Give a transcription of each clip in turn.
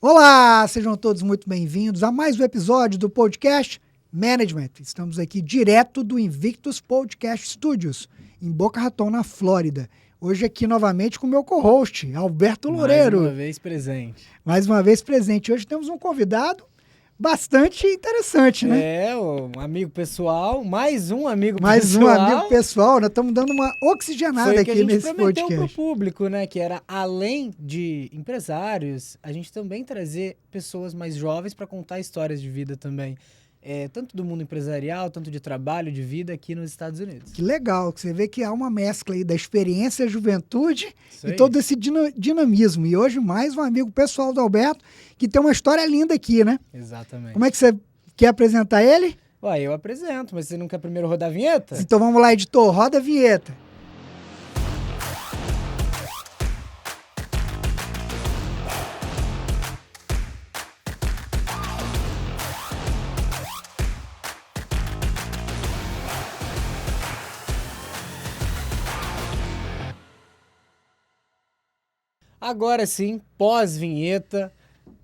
Olá, sejam todos muito bem-vindos a mais um episódio do podcast Management. Estamos aqui direto do Invictus Podcast Studios, em Boca Raton, na Flórida. Hoje aqui novamente com o meu co-host, Alberto Loureiro. Mais uma vez presente. Mais uma vez presente. Hoje temos um convidado bastante interessante, né? Um amigo pessoal, mais um amigo Mais pessoal. um amigo pessoal, nós estamos dando uma oxigenada Foi aqui que a gente nesse prometeu podcast. pro público, né? Que era, além de empresários, a gente também trazer pessoas mais jovens para contar histórias de vida também. Tanto do mundo empresarial, tanto de trabalho, de vida aqui nos Estados Unidos. Que legal, que você vê que há uma mescla aí da experiência, a juventude Isso e aí. todo esse dinamismo. E hoje mais um amigo pessoal do Alberto, que tem uma história linda aqui, né? Exatamente. Como é que você quer apresentar ele? Ué, eu apresento, mas você não quer primeiro rodar a vinheta? Então vamos lá, editor, roda a vinheta. Agora sim, pós-vinheta,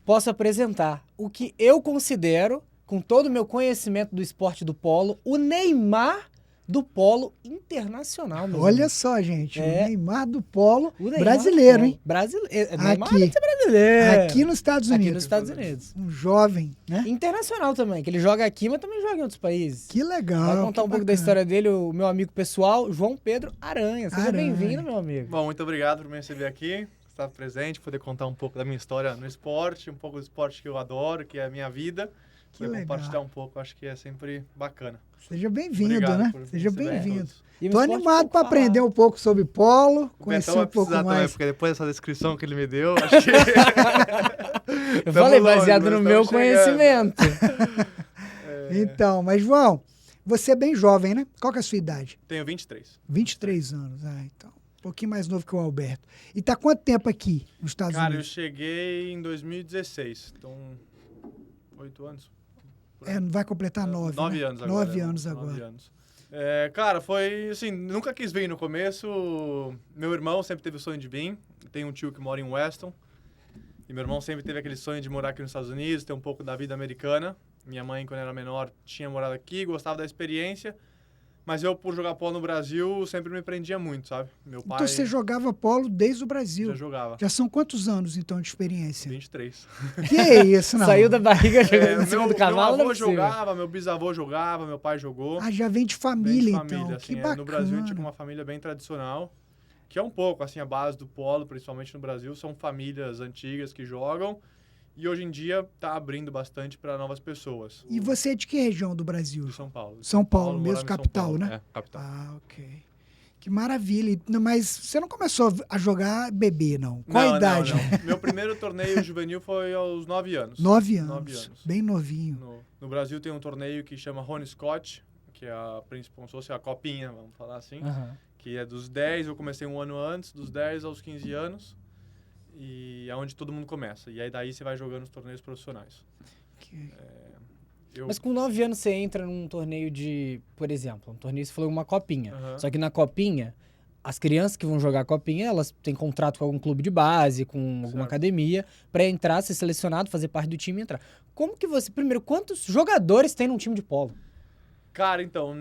posso apresentar o que eu considero, com todo o meu conhecimento do esporte do polo, o Neymar do polo internacional. meus Olha amigos. só, gente, o É. Neymar do polo O Neymar brasileiro, do polo. hein? Brasileiro. Neymar Aqui. tem que ser brasileiro. Aqui nos Estados Unidos. Aqui nos Estados Unidos. Um jovem, né? Internacional também, que ele joga aqui, mas também joga em outros países. Que legal. Vai contar que um pouco da bacana. história dele, o meu amigo pessoal, João Pedro Aranha. Seja Aranha. bem-vindo, meu amigo. Bom, muito obrigado por me receber aqui, estar presente, poder contar um pouco da minha história no esporte, um pouco do esporte que eu adoro, que é a minha vida. Que Poder legal. compartilhar um pouco, acho que é sempre bacana. Seja bem-vindo, Obrigado né? por Seja receber bem-vindo. todos. E um Tô esporte animado pouco para aprender falado. um pouco sobre polo, O conhecer Betão vai um pouco precisar também, mais. porque depois dessa descrição que ele me deu, acho que... Eu Tamo falei, longe, baseado mas no tamo meu chegando. conhecimento. Então, mas João, você é bem jovem, né? Qual que é a sua idade? Tenho 23. 23 anos. Ah, então. Um pouquinho mais novo que o Alberto. E tá quanto tempo aqui nos Estados Cara, eu Unidos? cheguei em 2016, então 8 anos. por aí. Vai completar 9. 9 né? anos agora. 9 né? anos 9 agora. anos. Cara, foi assim, nunca quis vir no começo. Meu irmão sempre teve o sonho de vir. Tem um tio que mora em Weston. E meu irmão sempre teve aquele sonho de morar aqui nos Estados Unidos, ter um pouco da vida americana. Minha mãe, quando era menor, tinha morado aqui, gostava da experiência. Mas eu, por jogar polo no Brasil, sempre me prendia muito, sabe? Meu pai Então você jogava polo desde o Brasil. já jogava. Já são quantos anos, então, de experiência? 23. Que é isso, não? Saiu da barriga jogando no segundo cavalo, meu não é avô possível. jogava, meu bisavô jogava, meu pai jogou. Ah, já vem de Bem família, de então. família, Que assim, bacana. no Brasil a gente tinha uma família bem tradicional, que é um pouco, assim, a base do polo, principalmente no Brasil, são famílias antigas que jogam, e hoje em dia tá abrindo bastante para novas pessoas. E você é de que região do Brasil? De São Paulo. De São Paulo, morava mesmo em São capital, Paulo. né? É, capital. Ah, ok. Que maravilha. Não, mas você não começou a jogar bebê, não? Qual Não, a idade? não. Meu primeiro torneio juvenil foi aos 9 anos. 9 anos. 9 anos. Bem novinho. No Brasil tem um torneio que chama Rony Scott, que é a principal, como se fosse a copinha, vamos falar assim. Aham. Que é dos 10, eu comecei um ano antes, dos 10 aos 15 anos, e é onde todo mundo começa. E aí daí você vai jogando os torneios profissionais. Que- Mas com 9 anos você entra num torneio de, por exemplo, um torneio, você falou uma copinha. Aham. Só que na copinha, as crianças que vão jogar a copinha, elas têm contrato com algum clube de base, com alguma Certo. academia, pra entrar, ser selecionado, fazer parte do time e entrar. Como que você, primeiro, quantos jogadores tem num time de polo? Cara, então,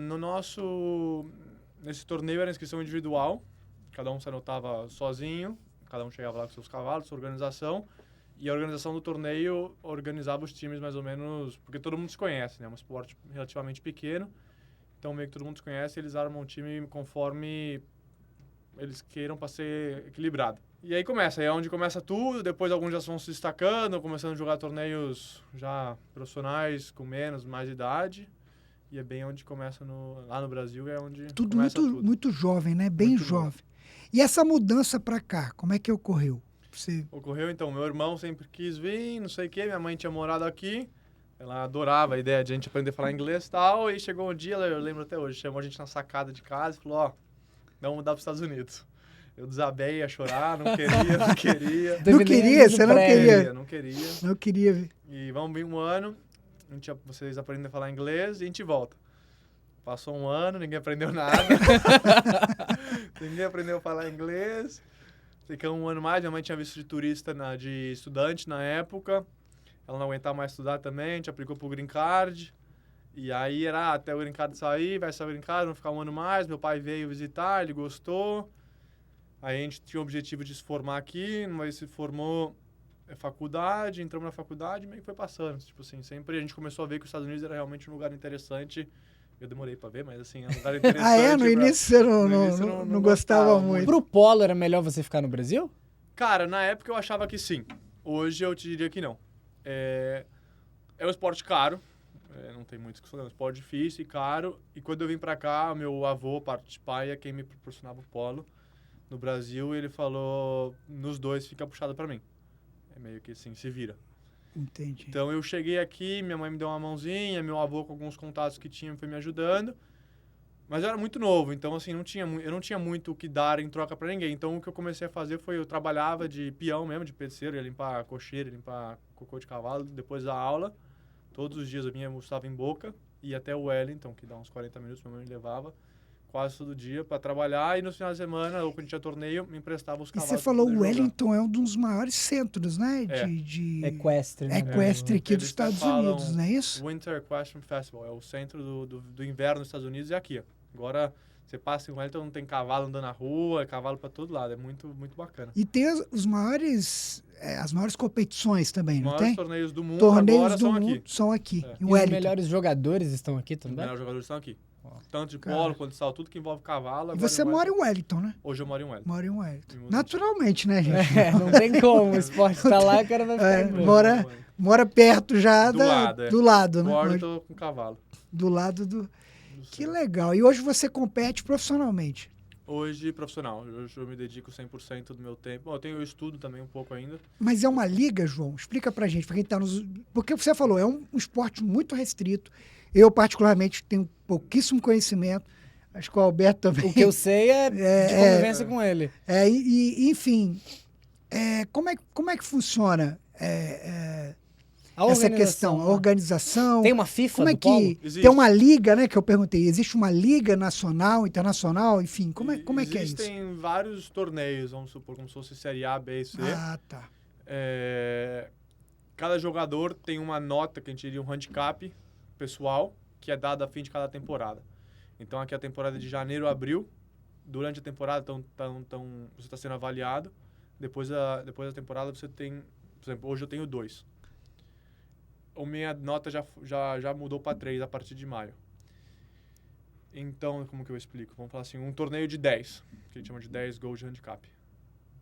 nesse torneio era inscrição individual, cada um se anotava sozinho, cada um chegava lá com seus cavalos, sua organização, e a organização do torneio organizava os times mais ou menos, porque todo mundo se conhece, né? É um esporte relativamente pequeno, então meio que todo mundo se conhece, eles armam um time conforme eles queiram para ser equilibrado. E aí aí é onde começa tudo, depois alguns já vão se destacando, começando a jogar torneios já profissionais, com mais idade, e é bem onde começa lá no Brasil, é onde Tudo começa muito, tudo. muito jovem, né? Bem Muito jovem. E essa mudança pra cá, como é que ocorreu? Você... Ocorreu, então, meu irmão sempre quis vir, não sei o quê, minha mãe tinha morado aqui, ela adorava a ideia de a gente aprender a falar inglês e tal, e chegou um dia, eu lembro até hoje, chamou a gente na sacada de casa e falou, ó, vamos mudar para os Estados Unidos. Eu desabei a chorar, não queria. Não queria? Você não queria? Não queria. Não queria ver. E vamos vir um ano, vocês aprendem a falar inglês e a gente volta. Passou um ano, ninguém aprendeu nada. Ninguém aprendeu a falar inglês. Fiquei um ano mais, minha mãe tinha visto de turista, de estudante na época. Ela não aguentava mais estudar também, a gente aplicou pro Green Card. E aí era até o Green Card sair, vai sair o Green Card, vamos ficar um ano mais. Meu pai veio visitar, ele gostou. Aí a gente tinha o objetivo de se formar aqui, mas se formou faculdade, entramos na faculdade e meio que foi passando. Tipo assim, sempre a gente começou a ver que os Estados Unidos era realmente um lugar interessante. Eu demorei pra ver, mas assim, é um lugar interessante. No início você não gostava muito. Pro polo era melhor você ficar no Brasil? Cara, na época eu achava que sim. Hoje eu te diria que não. É um esporte caro. Não tem muito discussão, é um esporte difícil e caro. E quando eu vim pra cá, meu avô, parte de pai, é quem me proporcionava o polo. No Brasil, ele falou, nos dois fica puxado pra mim. É meio que assim, se vira. Entendi. Então eu cheguei aqui, minha mãe me deu uma mãozinha, meu avô com alguns contatos que tinha foi me ajudando. Mas eu era muito novo, então assim, eu não tinha muito o que dar em troca pra ninguém. Então o que eu comecei a fazer foi, eu trabalhava de peão mesmo, de pedceiro, ia limpar cocheira, limpar cocô de cavalo, depois da aula. Todos os dias eu estava em Boca, ia até o Wellington, que dá uns 40 minutos, minha mãe me levava quase todo dia para trabalhar. E no final de semana, ou quando tinha torneio, me emprestava os E cavalos. você falou, o Wellington é um dos maiores centros, né? Equestre, né? Equestre aqui dos Estados Unidos, não é isso? Winter Equestrian Festival, é o centro do inverno dos Estados Unidos, é aqui. Agora, você passa em Wellington, não tem cavalo andando na rua, é cavalo para todo lado, é muito, muito bacana. E tem as maiores competições também, não tem? Os maiores torneios do mundo Torneios agora do mundo são aqui, em E os Wellington. melhores jogadores estão aqui Os também? melhores jogadores estão aqui. Tanto de Cara. polo quanto de salto, tudo que envolve cavalo. E você mora em Wellington, né? Hoje eu moro em Wellington. Mora em Wellington. Me mudei. Naturalmente, né, gente? Não tem como, o esporte tá lá, o cara vai ficar em Wellington. Mora perto já Do lado, né? Agora eu tô com cavalo. Do lado do... Que legal. E hoje você compete profissionalmente? Hoje, profissional. Hoje eu me dedico 100% do meu tempo. Bom, eu estudo também um pouco ainda. Mas é uma liga, João? Explica pra gente, pra quem tá nos... Porque você falou, é um esporte muito restrito. Eu, particularmente, tenho pouquíssimo conhecimento. Acho que o Alberto também. O que eu sei é de convivência com ele. Enfim, como é que funciona essa questão? A organização? Tem uma FIFA como é do polo? que Existe. tem uma liga, né? Que eu perguntei. Existe uma liga nacional, internacional, enfim. Como é que é isso? Existem vários torneios, vamos supor, como se fosse Série A, B e C. Ah, tá. Cada jogador tem uma nota, que a gente diria um handicap pessoal, que é dado a fim de cada temporada. Então aqui é a temporada de janeiro a abril. Durante a temporada você está sendo avaliado. Depois da temporada você tem... Por exemplo, hoje eu tenho 2. A minha nota já mudou para 3 a partir de maio. Então, como que eu explico? Vamos falar assim, um torneio de 10, que a gente chama de 10 gols de handicap.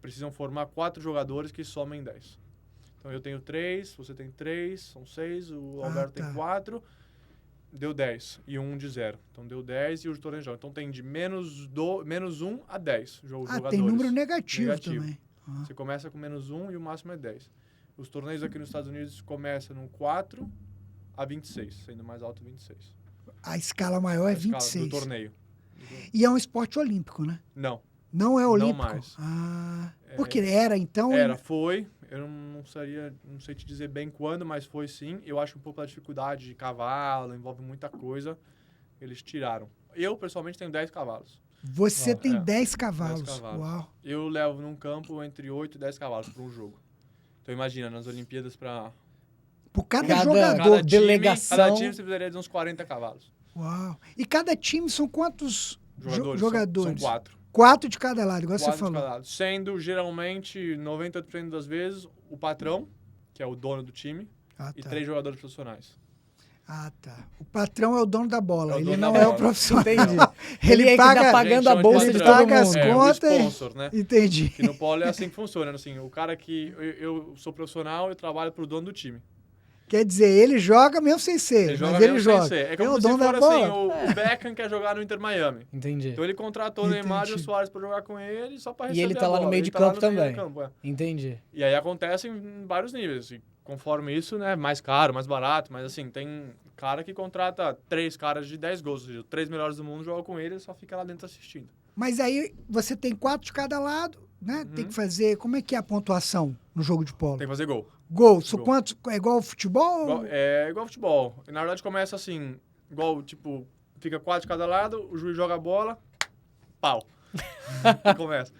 Precisam formar 4 jogadores que somem 10. Então eu tenho 3, você tem 3, são 6, o Alberto tem 4, deu 10 e 1 de 0. Então deu 10 e o torneio joga. Então tem de menos 1 a 10 jogadores. Tem número negativo. Também. Você começa com menos 1 e o máximo é 10. Os torneios aqui nos Estados Unidos começam no 4 a 26, sendo mais alto 26. A escala maior é 26. Do torneio. E é um esporte olímpico, né? Não. Não é olímpico? Não mais. Porque era, então... Foi. Eu não sei te dizer bem quando, mas foi sim. Eu acho um pouco da dificuldade de cavalo, envolve muita coisa. Eles tiraram. Eu, pessoalmente, tenho 10 cavalos. Você tem 10 cavalos. 10 cavalos. Uau. Eu levo num campo entre 8 e 10 cavalos para um jogo. Então imagina, nas Olimpíadas para... Por cada jogador, delegação... Cada time você precisaria de uns 40 cavalos. Uau. E cada time são quantos jogadores? São 4. 4 de cada lado, igual 4 você falou. De cada lado. Sendo, geralmente, 98% das vezes, o patrão, que é o dono do time, e 3 jogadores profissionais. Ah, tá. O patrão é o dono da bola, ele não é o profissional. Entendi. Ele paga, tá pagando a bolsa de todo mundo. Paga as contas. O sponsor, né? Entendi. Que no polo é assim que funciona. Assim, o cara que... Eu sou profissional e trabalho pro dono do time. Quer dizer, ele joga mesmo sem ser, mas ele joga. Sem ser. É como o se dono for da bola. assim, o Beckham quer jogar no Inter Miami. Entendi. Então ele contratou o Neymar e o Soares pra jogar com ele só pra receber E ele tá a lá bola. no meio de campo também. Entendi. E aí acontece em vários níveis. E conforme isso, né, mais caro, mais barato. Mas assim, tem cara que contrata 3 caras de 10 gols. Ou seja, os 3 melhores do mundo jogam com ele e só fica lá dentro assistindo. Mas aí você tem 4 de cada lado, né? Tem que fazer... Como é que é a pontuação no jogo de polo? Tem que fazer gol. Gol. Quantos? É igual ao futebol? É igual ao futebol. E, na verdade começa assim, igual, tipo, fica 4 de cada lado, o juiz joga a bola, pau. E começa.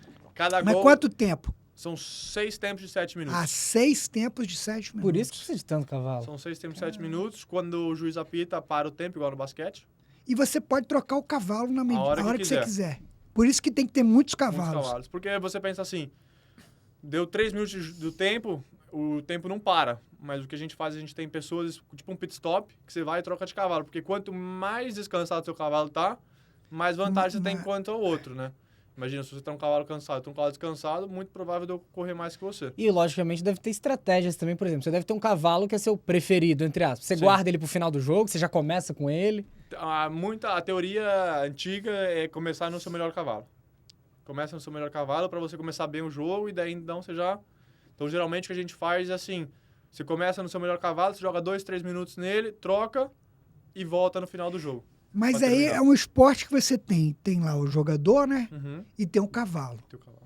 Cada Mas gol quanto tempo? são 6 tempos de 7 minutos. 6 tempos de 7 minutos. Por isso que precisa de tanto cavalo. São 6 tempos de 7 minutos. Quando o juiz apita, para o tempo, igual no basquete. E você pode trocar o cavalo na A hora que você quiser. quiser. Por isso que tem que ter muitos Muitos cavalos. cavalos. Porque você pensa assim, deu 3 minutos do tempo, o tempo não para. Mas o que a gente faz, a gente tem pessoas, tipo um pit stop, que você vai e troca de cavalo. Porque quanto mais descansado seu cavalo tá, mais vantagem você tem quanto ao outro, né? Imagina, se você tem um cavalo cansado e um cavalo descansado, muito provável de eu correr mais que você. E, logicamente, deve ter estratégias também, por exemplo. Você deve ter um cavalo que é seu preferido, entre aspas. Você Sim. guarda ele pro final do jogo, você já começa com ele. A teoria antiga é começar no seu melhor cavalo. Começa no seu melhor cavalo para você começar bem o jogo e daí então você já... Então, geralmente, o que a gente faz é assim, você começa no seu melhor cavalo, você joga 2, 3 minutos nele, troca e volta no final do jogo. Mas Pra aí terminar. é um esporte que você tem. Tem lá o jogador, né? Uhum. E tem um cavalo. Teu cavalo.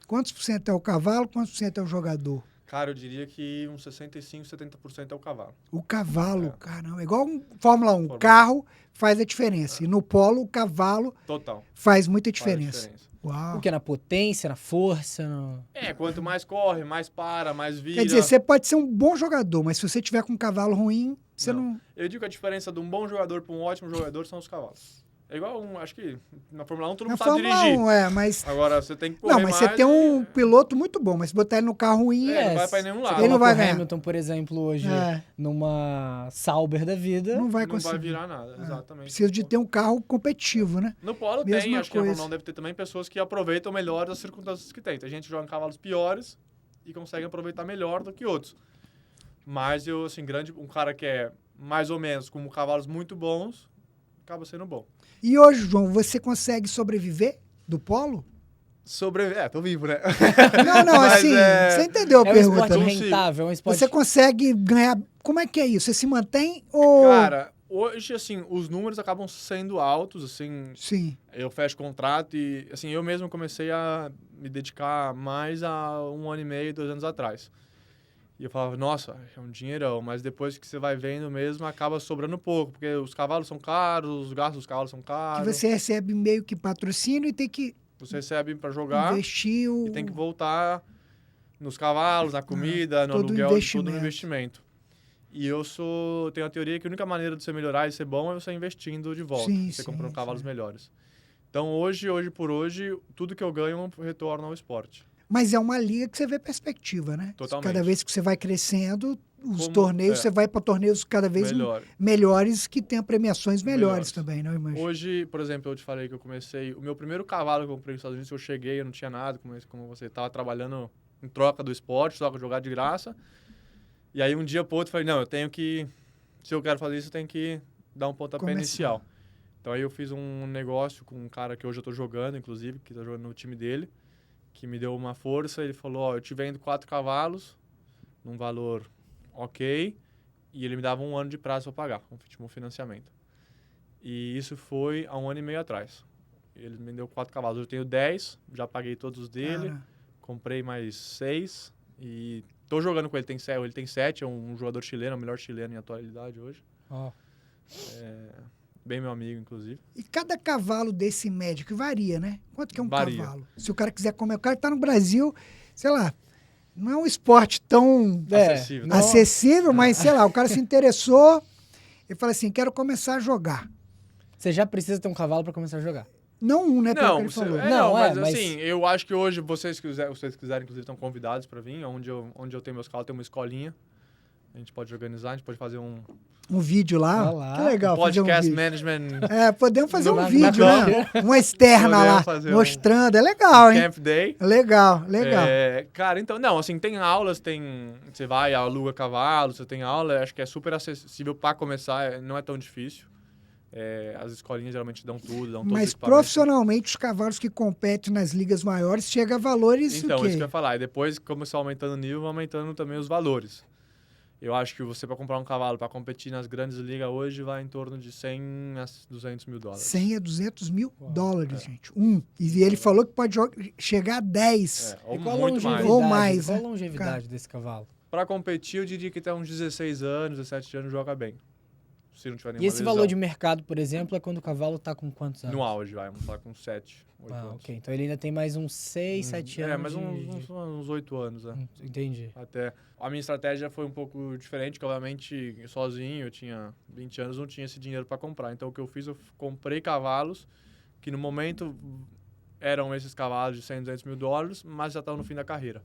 Quantos por cento é o cavalo, quantos por cento é o jogador? Cara, eu diria que uns 65, 70% é o cavalo. O cavalo, É. caramba. É igual um Fórmula 1. Fórmula 1. Carro faz a diferença. E no polo, o cavalo Total. faz muita Faz a diferença. Uau. Porque na potência, na força, no... Quanto mais corre, mais para, mais vira. Quer dizer, você pode ser um bom jogador, mas se você tiver com um cavalo ruim, você não... Eu digo que a diferença de um bom jogador para um ótimo jogador são os cavalos. É igual, acho que na Fórmula 1 todo Na mundo sabe Fórmula dirigir. 1, mas... Agora, você tem que correr Não, mas você mais tem um e- piloto muito bom, mas se botar ele no carro ruim... não vai pra nenhum Você lado. Ele não coloca vai o ganhar. Hamilton, por exemplo, hoje É. numa Sauber da vida. Não vai não vai conseguir. virar nada, exatamente. Precisa de ter um carro competitivo, né? No polo Mesma tem, acho que na coisa. Fórmula 1 deve ter também pessoas que aproveitam melhor as circunstâncias que tem. Tem gente que joga em cavalos piores e consegue aproveitar melhor do que outros. Mas eu, assim, um cara que é mais ou menos com cavalos muito bons, acaba sendo bom. E hoje, João, você consegue sobreviver do polo? Tô vivo, né? Não, Mas, assim, você entendeu a É um pergunta, esporte né? rentável, é um esporte... Você consegue ganhar... Como é que é isso? Você se mantém ou... Cara, hoje, assim, os números acabam sendo altos, assim, Sim. eu fecho contrato e, assim, eu mesmo comecei a me dedicar mais há 1 ano e meio, 2 anos atrás. E eu falava, nossa, é um dinheirão, mas depois que você vai vendo mesmo, acaba sobrando pouco, porque os cavalos são caros, os gastos dos cavalos são Que caros, você recebe meio que patrocínio e tem que você recebe para jogar investir o... e tem que voltar nos cavalos, na comida, no todo aluguel, todo investimento. no investimento. E eu tenho a teoria que a única maneira de você melhorar e ser bom é você investindo de volta, Sim, você sim, comprando cavalos sim. melhores. Então, hoje por hoje, tudo que eu ganho retorna ao esporte. Mas é uma liga que você vê perspectiva, né? Totalmente. Cada vez que você vai crescendo, os Como- torneios, é. você vai para torneios cada vez Melhor. melhores que tenham premiações melhores Melhores. também, não imagino. Hoje, por exemplo, eu te falei que eu comecei... O meu primeiro cavalo que eu comprei nos Estados Unidos, eu cheguei, eu não tinha nada, como você estava trabalhando em troca do esporte, troca de jogar de graça. E aí, um dia pro outro, eu falei, não, eu tenho que... Se eu quero fazer isso, eu tenho que dar um pontapé Começar. inicial. Então, aí eu fiz um negócio com um cara que hoje eu tô jogando, inclusive, que tá jogando no time dele, que me deu uma força. Ele falou, ó, eu te vendo 4 cavalos, num valor ok, e ele me dava 1 ano de prazo para pagar, um financiamento. E isso foi há 1 ano e meio atrás. Ele me deu 4 cavalos. Eu tenho 10, já paguei todos os dele, Cara, comprei mais 6 e tô jogando com ele. Ele tem 7, é um jogador chileno, o melhor chileno em atualidade hoje. Ó, Bem meu amigo, inclusive. e cada cavalo desse médico varia, né? Quanto que é um Varia. cavalo? Se o cara quiser comer, o cara tá no Brasil, sei lá, não é um esporte tão Acessível. não- acessível, mas sei lá, o cara se interessou e fala assim, quero começar a jogar. Você já precisa ter um cavalo pra começar a jogar. Não um, né? Pelo que Não, ele falou. Não, mas mas- assim, eu acho que hoje, vocês quiserem, inclusive, estão convidados para vir, onde eu tenho meus cavalos, tem uma escolinha. A gente pode organizar, a gente pode fazer um Um vídeo lá. Olha lá. Que legal fazer um podcast vídeo. management Podemos fazer um Na vídeo, né? Uma externa Podemos lá, fazer mostrando. É legal, hein? camp day. Legal, legal. Cara, então, não, assim, tem aulas, você vai, aluga cavalo, você tem aula, acho que é super acessível para começar, não é tão difícil. As escolinhas geralmente dão tudo, dão todos os Mas equipamentos. profissionalmente, os cavalos que competem nas ligas maiores chegam a valores Então, o quê? isso que eu ia falar. E depois, começar aumentando o nível, aumentando também os valores. Eu acho que você, para comprar um cavalo para competir nas grandes ligas hoje, vai em torno de 100 a 200 mil dólares. 100 a 200 mil dólares, É. gente. E ele falou que pode chegar a 10. Ou E qual a muito mais. longevidade? Ou mais, Qual a né? longevidade desse cavalo? Para competir, eu diria que até uns 16 anos, 17 anos, joga bem. se não tiver nenhuma E esse lesão. valor de mercado, por exemplo, é quando o cavalo tá com quantos anos? No auge, vamos falar com 7, 8 anos. Ok. Então ele ainda tem mais uns 6, 7 anos. Mais uns 8 anos, né? Entendi. Até a minha estratégia foi um pouco diferente, que obviamente sozinho, eu tinha 20 anos, não tinha esse dinheiro para comprar. Então o que eu fiz, eu comprei cavalos que no momento eram esses cavalos de 100, 200 mil dólares, mas já estavam no fim da carreira,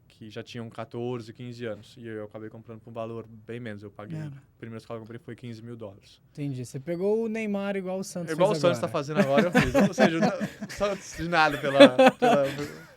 que já tinham 14, 15 anos. E eu acabei comprando por um valor bem menos. Eu paguei, o primeiro cavalo que eu comprei foi 15 mil dólares. Entendi. Você pegou o Neymar igual o Santos Igual fez o Santos agora. está fazendo agora, eu fiz. Ou seja, Santos de nada pela...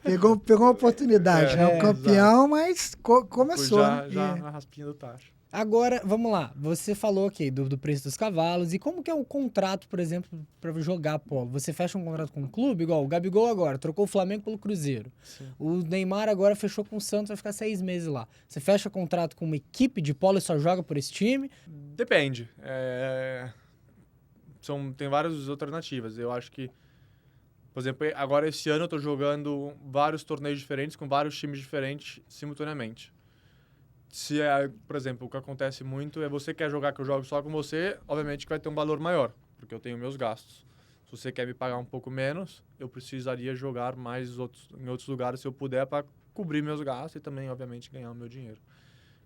Pegou uma oportunidade, né? O campeão, mas começou. Já na raspinha do tacho. Agora, vamos lá. Você falou aqui do preço dos cavalos. E como que é um contrato, por exemplo, para jogar polo? Você fecha um contrato com um clube, igual o Gabigol agora, trocou o Flamengo pelo Cruzeiro. Sim. O Neymar agora fechou com o Santos, vai ficar 6 meses lá. Você fecha contrato com uma equipe de polo e só joga por esse time? Depende. Tem várias alternativas. Eu acho que, por exemplo, agora esse ano eu estou jogando vários torneios diferentes com vários times diferentes simultaneamente. Por exemplo, o que acontece muito é você quer jogar que eu jogo só com você, obviamente que vai ter um valor maior, porque eu tenho meus gastos. Se você quer me pagar um pouco menos, eu precisaria jogar mais em outros lugares se eu puder para cobrir meus gastos e também, obviamente, ganhar o meu dinheiro.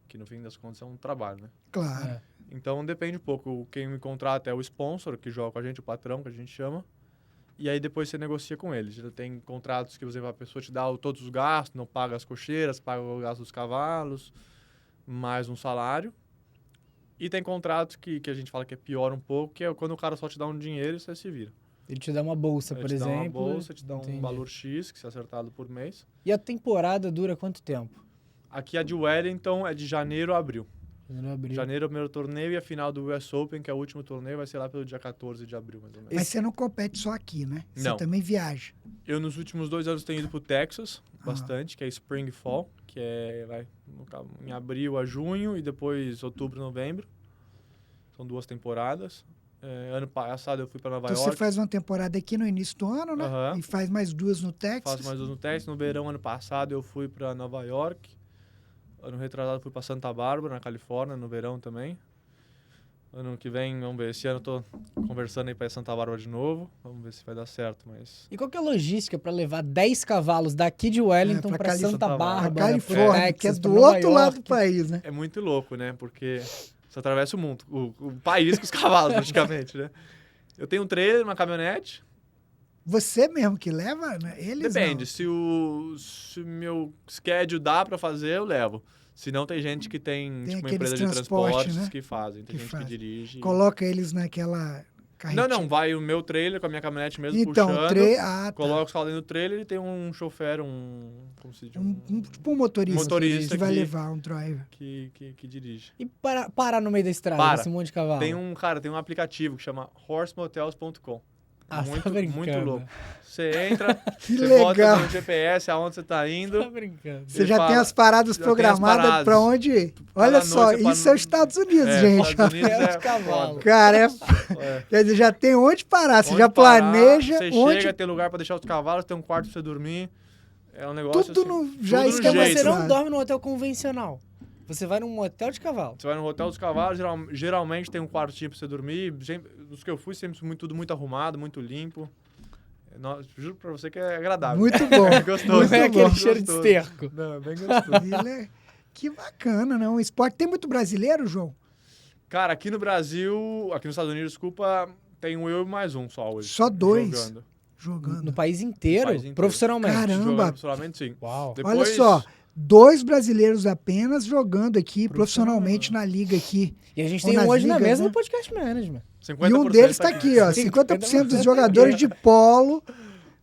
Que no fim das contas é um trabalho, né? Claro. Então depende um pouco. Quem me contrata é o sponsor, que joga com a gente, o patrão, que a gente chama. E aí depois você negocia com eles. Já tem contratos que a pessoa te dá todos os gastos, não paga as cocheiras, paga o gasto dos cavalos, mais um salário. E tem contratos que a gente fala que é pior um pouco, que é quando o cara só te dá um dinheiro e você se vira. Ele te dá uma bolsa, por exemplo. Ele te dá uma bolsa, te dá um valor X, que é acertado por mês. E a temporada dura quanto tempo? Aqui a de Wellington é de janeiro a abril. Janeiro é o primeiro torneio e a final do US Open, que é o último torneio, vai ser lá pelo dia 14 de abril, mais ou menos. Mas você não compete só aqui, né? Você não. Também viaja. Eu, nos últimos 2 anos, tenho ido pro Texas, bastante, que é Spring e Fall, que vai em abril a junho e depois outubro, novembro. São 2 temporadas. Ano passado eu fui para Nova York. Você faz uma temporada aqui no início do ano, né? E faz mais 2 no Texas. Faço mais 2 no Texas. No verão, ano passado, eu fui para Nova York. Ano retrasado, fui para Santa Bárbara, na Califórnia, no verão também. Ano que vem, vamos ver. Esse ano eu tô conversando aí para Santa Bárbara de novo. Vamos ver se vai dar certo, mas... E qual que é a logística para levar 10 cavalos daqui de Wellington para Santa Bárbara, Califórnia, que é do outro lado do país, né? É muito louco, né? Porque você atravessa o mundo, o país com os cavalos, praticamente, né? Eu tenho um trailer, uma caminhonete. Você mesmo que leva, né? Eles Depende. Não. Se o meu schedule dá para fazer, eu levo. Se não, tem gente que tem tipo, uma empresa de transportes, né? Que fazem. Tem gente que dirige. Coloca eles naquela carretinha. Não. Vai o meu trailer com a minha caminhonete mesmo então, puxando. Coloca os cavalos dentro do trailer e tem um chofer, como se diz? Tipo um motorista. Motorista que vai levar um driver. Que dirige. E parar no meio da estrada, esse monte de cavalo? Tem um aplicativo que chama horsemotels.com. Tá brincando. Muito louco. Você entra, que você legal. bota no GPS aonde você tá indo. Tá brincando. Você já tem as paradas programadas pra onde ir. Olha só, isso é os Estados Unidos, gente. Estados Unidos de cavalo. Cara, quer dizer, já tem onde parar. Você já planeja você onde... chega, tem lugar pra deixar os cavalos, tem um quarto pra você dormir. É um negócio tudo assim, já tudo esquema. Mas você não dorme num hotel convencional. Você vai num hotel de cavalo. Você vai no hotel dos cavalos, geralmente tem um quartinho pra você dormir. Dos que eu fui, sempre tudo muito arrumado, muito limpo. Juro pra você que é agradável. Muito bom. É gostoso. Não é aquele cheiro de esterco. Não, é bem gostoso. Que bacana, né? Um esporte. Tem muito brasileiro, João? Cara, aqui no Brasil, aqui nos Estados Unidos, desculpa, tem eu e mais um só hoje. Só 2? Jogando. No país inteiro? Profissionalmente? Caramba. Jogando profissionalmente, sim. Uau. Olha só, 2 brasileiros apenas jogando aqui profissionalmente na liga aqui. E a gente tem um hoje na mesa no Podcast Management. E um deles tá aqui, ó. 50% dos jogadores de polo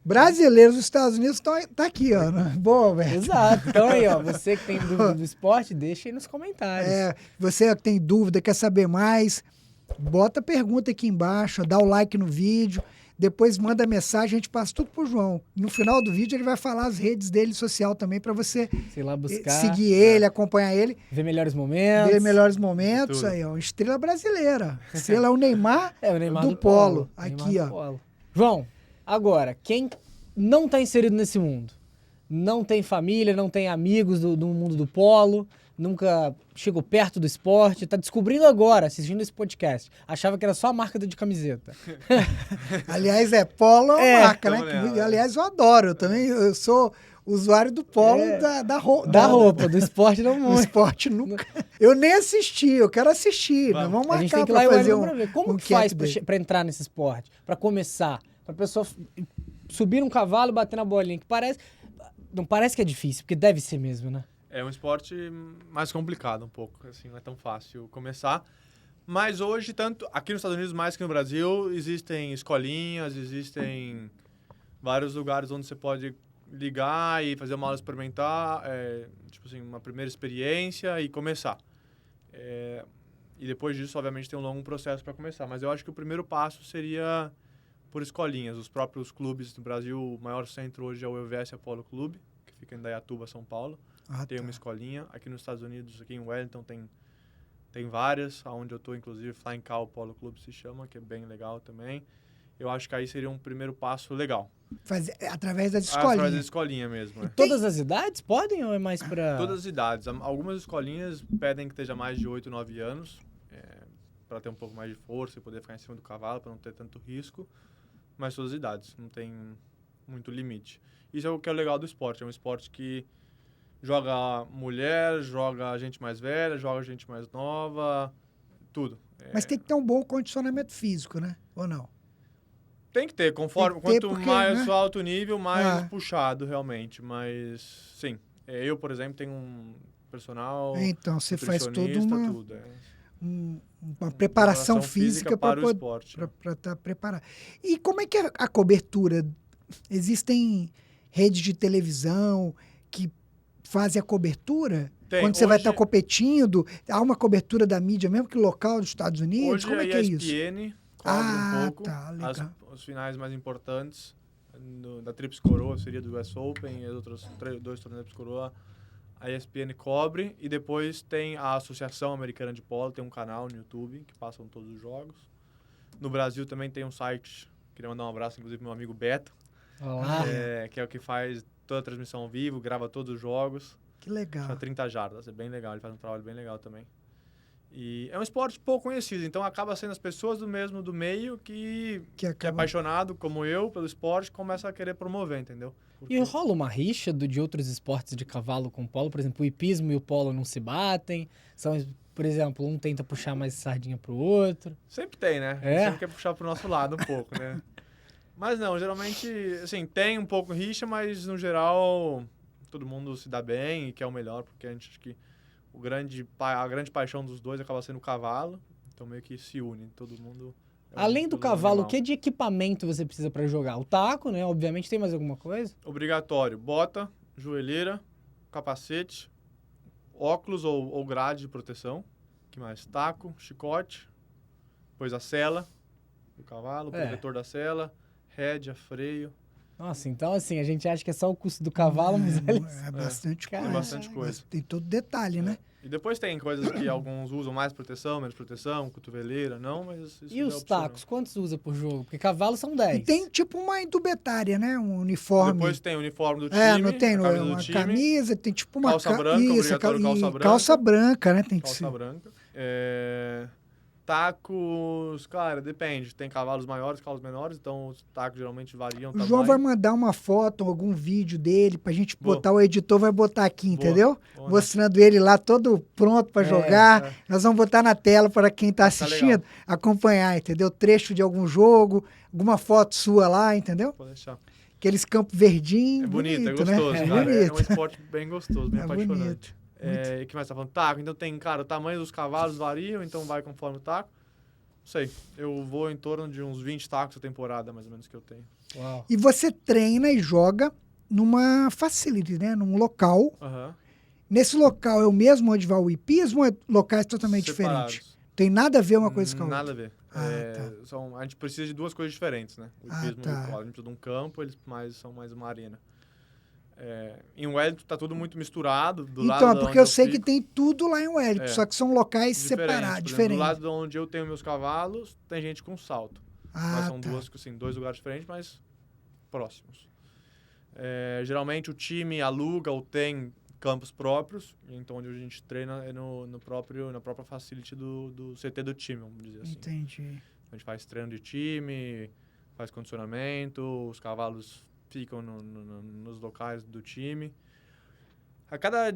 brasileiros dos Estados Unidos tá aqui, ó. Boa, velho. Exato. Então aí, ó, você que tem dúvida do esporte, deixa aí nos comentários. Você que tem dúvida, quer saber mais, bota pergunta aqui embaixo, dá o like no vídeo. Depois manda mensagem, a gente passa tudo pro João. No final do vídeo ele vai falar as redes dele social também para você lá buscar, seguir ele, acompanhar ele. Ver melhores momentos. Tudo. Aí, ó. Estrela brasileira. Estrela é o Neymar, o Neymar do polo. Neymar Aqui, do ó. Polo. João, agora, quem não tá inserido nesse mundo, não tem família, não tem amigos do mundo do polo, nunca chegou perto do esporte, tá descobrindo agora, assistindo esse podcast. Achava que era só a marca de camiseta. Aliás, polo é uma marca, né? nela, Aliás, eu adoro. Eu sou usuário do polo da roupa. Do esporte não Do muito. esporte nunca. Eu nem assisti, eu quero assistir. Vamos A gente marcar tem que ir pra lá fazer pra ver. Como que cap faz dele. pra entrar nesse esporte? Pra começar? Pra pessoa subir um cavalo e bater na bolinha? Que parece... Não parece que é difícil, porque deve ser mesmo, né? É um esporte mais complicado um pouco, assim, não é tão fácil começar. Mas hoje, tanto aqui nos Estados Unidos mais que no Brasil, existem escolinhas, existem vários lugares onde você pode ligar e fazer uma aula experimentar, tipo assim, uma primeira experiência e começar. E depois disso, obviamente, tem um longo processo para começar. Mas eu acho que o primeiro passo seria por escolinhas. Os próprios clubes no Brasil, o maior centro hoje é o EVS Apollo Clube, que fica em Indaiatuba, São Paulo. Tem uma escolinha. Aqui nos Estados Unidos, aqui em Wellington, tem várias. Onde eu estou, inclusive, Flying Cow Polo Club se chama, que é bem legal também. Eu acho que aí seria um primeiro passo legal. Através das Através da escolinhas. escolinha mesmo. E todas as idades podem ou é mais pra... Todas as idades. Algumas escolinhas pedem que esteja mais de 8, 9 anos, para ter um pouco mais de força e poder ficar em cima do cavalo, para não ter tanto risco. Mas todas as idades, não tem muito limite. Isso é o que é o legal do esporte. É um esporte que joga mulher, joga gente mais velha, joga gente mais nova, tudo. Mas tem que ter um bom condicionamento físico, né? Ou não? Tem que ter, conforme, Tem que ter quanto porque, mais né? alto nível, mais puxado realmente. Mas, sim, eu, por exemplo, tenho um personal, Então, você faz toda nutricionista, uma tudo. uma preparação física para o para esporte. estar preparado. E como é que é a cobertura? Existem redes de televisão que fazem a cobertura? Tem. Quando você vai Hoje- estar competindo, há uma cobertura da mídia mesmo que local dos Estados Unidos? Hoje Como é a que é isso? ESPN cobre um pouco tá, legal. os finais mais importantes da Tríplice Coroa, seria do US Open e os outros 2 torneios da Tríplice Coroa. A ESPN cobre e depois tem a Associação Americana de Polo, tem um canal no YouTube que passam todos os jogos. No Brasil também tem um site, queria mandar um abraço inclusive pro meu amigo Beto, Olá. que é o que faz toda a transmissão ao vivo, grava todos os jogos. Que legal. Chama 30 jardas, é bem legal, ele faz um trabalho bem legal também. E é um esporte pouco conhecido, então acaba sendo as pessoas do meio que é acaba- apaixonado, como eu, pelo esporte, começa a querer promover, entendeu? E rola uma rixa de outros esportes de cavalo com polo? Por exemplo, o hipismo e o polo não se batem? Por exemplo, um tenta puxar mais sardinha pro outro? Sempre tem, né? É? Sempre quer puxar pro nosso lado um pouco, né? Mas não, geralmente, assim, tem um pouco rixa, mas no geral todo mundo se dá bem e quer o melhor, porque a gente acha que a grande paixão dos dois acaba sendo o cavalo, então meio que se une, todo mundo... Além do todo cavalo, animal. o que de equipamento você precisa pra jogar? O taco, né? Obviamente, tem mais alguma coisa? Obrigatório, bota, joelheira, capacete, óculos ou grade de proteção, que mais? Taco, chicote, depois a sela do cavalo, o protetor da sela, rédea, freio. Nossa, então assim, a gente acha que é só o custo do cavalo, mas É bastante Cara, coisa. bastante coisa. Tem todo detalhe, né? E depois tem coisas que alguns usam mais proteção, menos proteção, cotoveleira, não, mas isso E é os opcional. tacos, quantos usa por jogo? Porque cavalos são 10. E tem tipo uma indumentária, né? Um uniforme. Depois tem o uniforme do time, não tem, a não, camisa do uma time, camisa, tem tipo uma calça branca, obrigatório calça branca. calça branca, né? Tem que calça ser. branca. Tacos, cara, depende. Tem cavalos maiores, cavalos menores, então os tacos geralmente variam O tamanho. João vai mandar uma foto, algum vídeo dele pra gente Vou. botar, o editor vai botar aqui, Boa. entendeu? Boa, né? Mostrando ele lá todo pronto pra jogar. é. Nós vamos botar na tela para quem tá Tá assistindo legal. acompanhar, entendeu? Trecho de algum jogo, alguma foto sua lá, entendeu? Pode deixar. Aqueles campos verdinhos. É bonito, é né? gostoso, É cara. É um bonito. esporte bem gostoso, bem É apaixonante. bonito. E que mais tá falando? Taco. Então tem, cara, o tamanho dos cavalos variam, então vai conforme o taco. Não sei, eu vou em torno de uns 20 tacos a temporada, mais ou menos, que eu tenho. Uau. E você treina e joga numa facility, né? Num local. Aham. Nesse local é o mesmo onde vai o hipismo ou é locais totalmente Separados. diferentes? Tem nada a ver uma coisa com a outra? Nada a ver. Ah, A gente precisa de duas coisas diferentes, né? O hipismo tá. e o polo. A gente precisa de um campo, eles são mais uma arena. Em Wellington tá tudo muito misturado. Do lado Então, de porque onde eu sei que fico, tem tudo lá em Wellington, só que são locais diferente. separados, Por exemplo, diferentes. do lado de onde eu tenho meus cavalos, tem gente com salto. Mas são tá. dois lugares diferentes, mas próximos. Geralmente o time aluga ou tem campos próprios, então onde a gente treina é na própria facility do CT do time, vamos dizer assim. Entendi. A gente faz treino de time, faz condicionamento, os cavalos ficam nos locais do time. A cada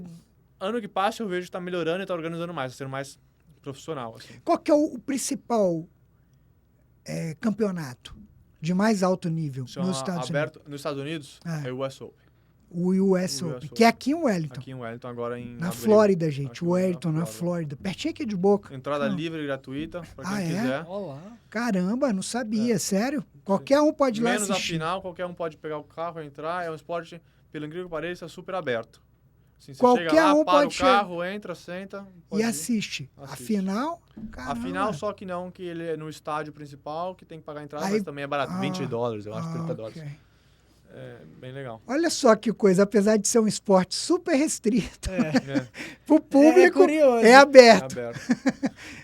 ano que passa eu vejo que está melhorando e está organizando mais, está sendo mais profissional. Assim. Qual que é o principal campeonato de mais alto nível Chama nos Estados Unidos? Nos Estados Unidos é o US Open. O US Open, que é aqui em Wellington. Aqui em Wellington, agora em Na abril. Flórida, gente. Aqui Wellington, na Flórida. Pertinho aqui de Boca. Entrada livre e gratuita, para quem quiser. Olá. Caramba, não sabia, sério? Qualquer um pode ir lá Menos assistir. a final, qualquer um pode pegar o carro, entrar. É um esporte, pelo incrível que pareça, super aberto. Assim, você Qualquer chega lá, um para pode o carro, entra, senta. E assiste. A Assiste. final, A caramba. final, só que não, que ele é no estádio principal, que tem que pagar a entrada, Aí- mas também é barato. $20, eu acho, $30. ok. É bem legal. Olha só que coisa, apesar de ser um esporte super restrito, É, pro público curioso. é é aberto. aberto.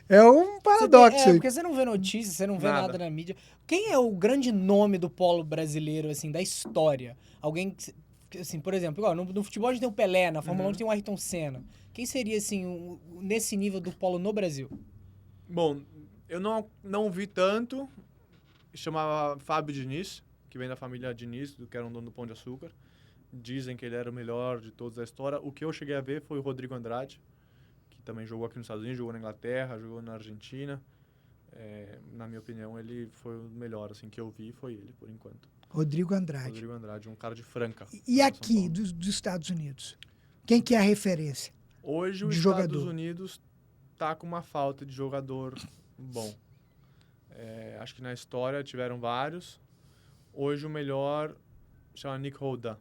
É um paradoxo aí. Porque você não vê notícias, você não vê nada na mídia. Quem é o grande nome do polo brasileiro, assim, da história? Alguém que, assim, por exemplo, igual, no futebol a gente tem o Pelé, na Fórmula 1 a gente tem o Ayrton Senna. Quem seria, assim, nesse nível do polo no Brasil? Bom, eu não vi tanto. Chamava Fábio Diniz, que vem da família Diniz, que era um dono do Pão de Açúcar. Dizem que ele era o melhor de todos da história. O que eu cheguei a ver foi o Rodrigo Andrade, que também jogou aqui nos Estados Unidos, jogou na Inglaterra, jogou na Argentina. Na minha opinião, ele foi o melhor, assim, que eu vi foi ele, por enquanto. Rodrigo Andrade. Rodrigo Andrade, um cara de Franca. E São aqui, Paulo. dos Estados Unidos? Quem que é a referência? Hoje, os de Estados jogador? Unidos tá com uma falta de jogador bom. Acho que na história tiveram vários. Hoje, o melhor chama Nick Holda.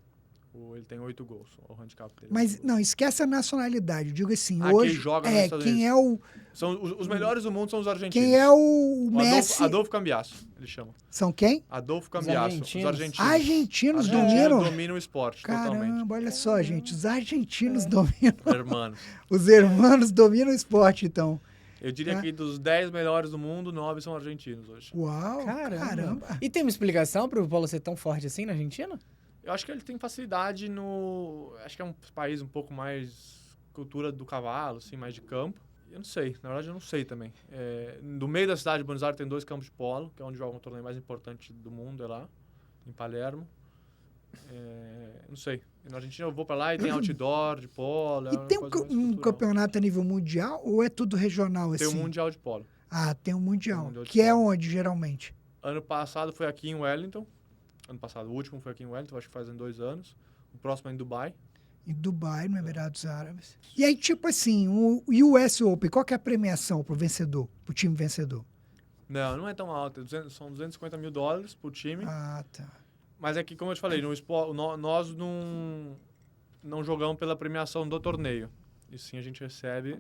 Ele tem 8 gols. O handicap dele. Mas, não, esquece a nacionalidade. Eu digo assim, Quem hoje... joga nos Estados quem Unidos. é o... Os melhores do mundo são os argentinos. Quem é o Messi? Adolfo Cambiasso, ele chama. São quem? Adolfo Cambiasso. Os argentinos. Argentinos dominam? Dominam o esporte, totalmente. Caramba, olha só, gente. Os argentinos dominam. Hermanos. Os hermanos dominam o esporte, então. Eu diria que dos 10 melhores do mundo, 9 são argentinos hoje. Uau, caramba. E tem uma explicação para o polo ser tão forte assim na Argentina? Eu acho que ele tem facilidade no... Acho que é um país um pouco mais cultura do cavalo, assim, mais de campo. Eu não sei, na verdade eu não sei também. No meio da cidade de Buenos Aires tem 2 campos de polo, que é onde joga o torneio mais importante do mundo, é lá, em Palermo. Não sei. Na Argentina eu vou pra lá e tem outdoor de polo. E tem um campeonato a nível mundial ou é tudo regional assim? Tem o Mundial de Polo. Ah, tem um mundial. Tem um mundial de Que é polo. onde, geralmente? Ano passado foi aqui em Wellington. Ano passado, o último foi aqui em Wellington, acho que fazem 2 anos. O próximo é em Dubai. Em Dubai, no Emirados Árabes. E aí, tipo assim, o US Open, qual que é a premiação pro vencedor, pro time vencedor? Não é tão alto. São $250 mil por time. Ah, tá. Mas é que, como eu te falei, nós não jogamos pela premiação do torneio. E sim a gente recebe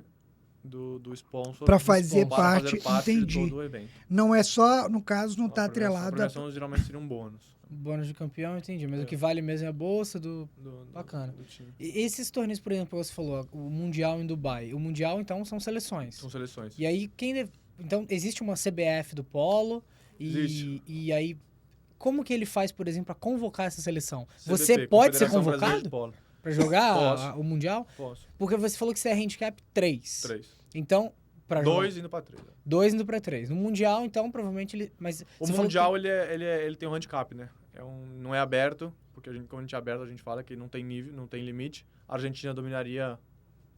do sponsor. Pra fazer para parte, de entendi. todo o evento. Não é só, no caso, não A tá atrelado A premiação geralmente seria um bônus. Bônus de campeão, entendi. Mas o que vale mesmo é a bolsa do... Bacana. Do time. E esses torneios, por exemplo, que você falou, o Mundial em Dubai. O Mundial, então, são seleções. São seleções. E aí, então, existe uma CBF do polo Existe. E aí, como que ele faz, por exemplo, para convocar essa seleção? CBP, Você pode ser Confederação Brasileira convocado de Polo. para jogar Posso. o Mundial? Posso. Porque você falou que você é handicap 3. 3. Então, para 2 indo pra 3. 2 indo para 3. No Mundial, então, provavelmente ele... Mas O você falou Mundial, ele tem um handicap, né? Não é aberto, porque quando a gente é aberto, a gente fala que não tem nível, não tem limite. A Argentina dominaria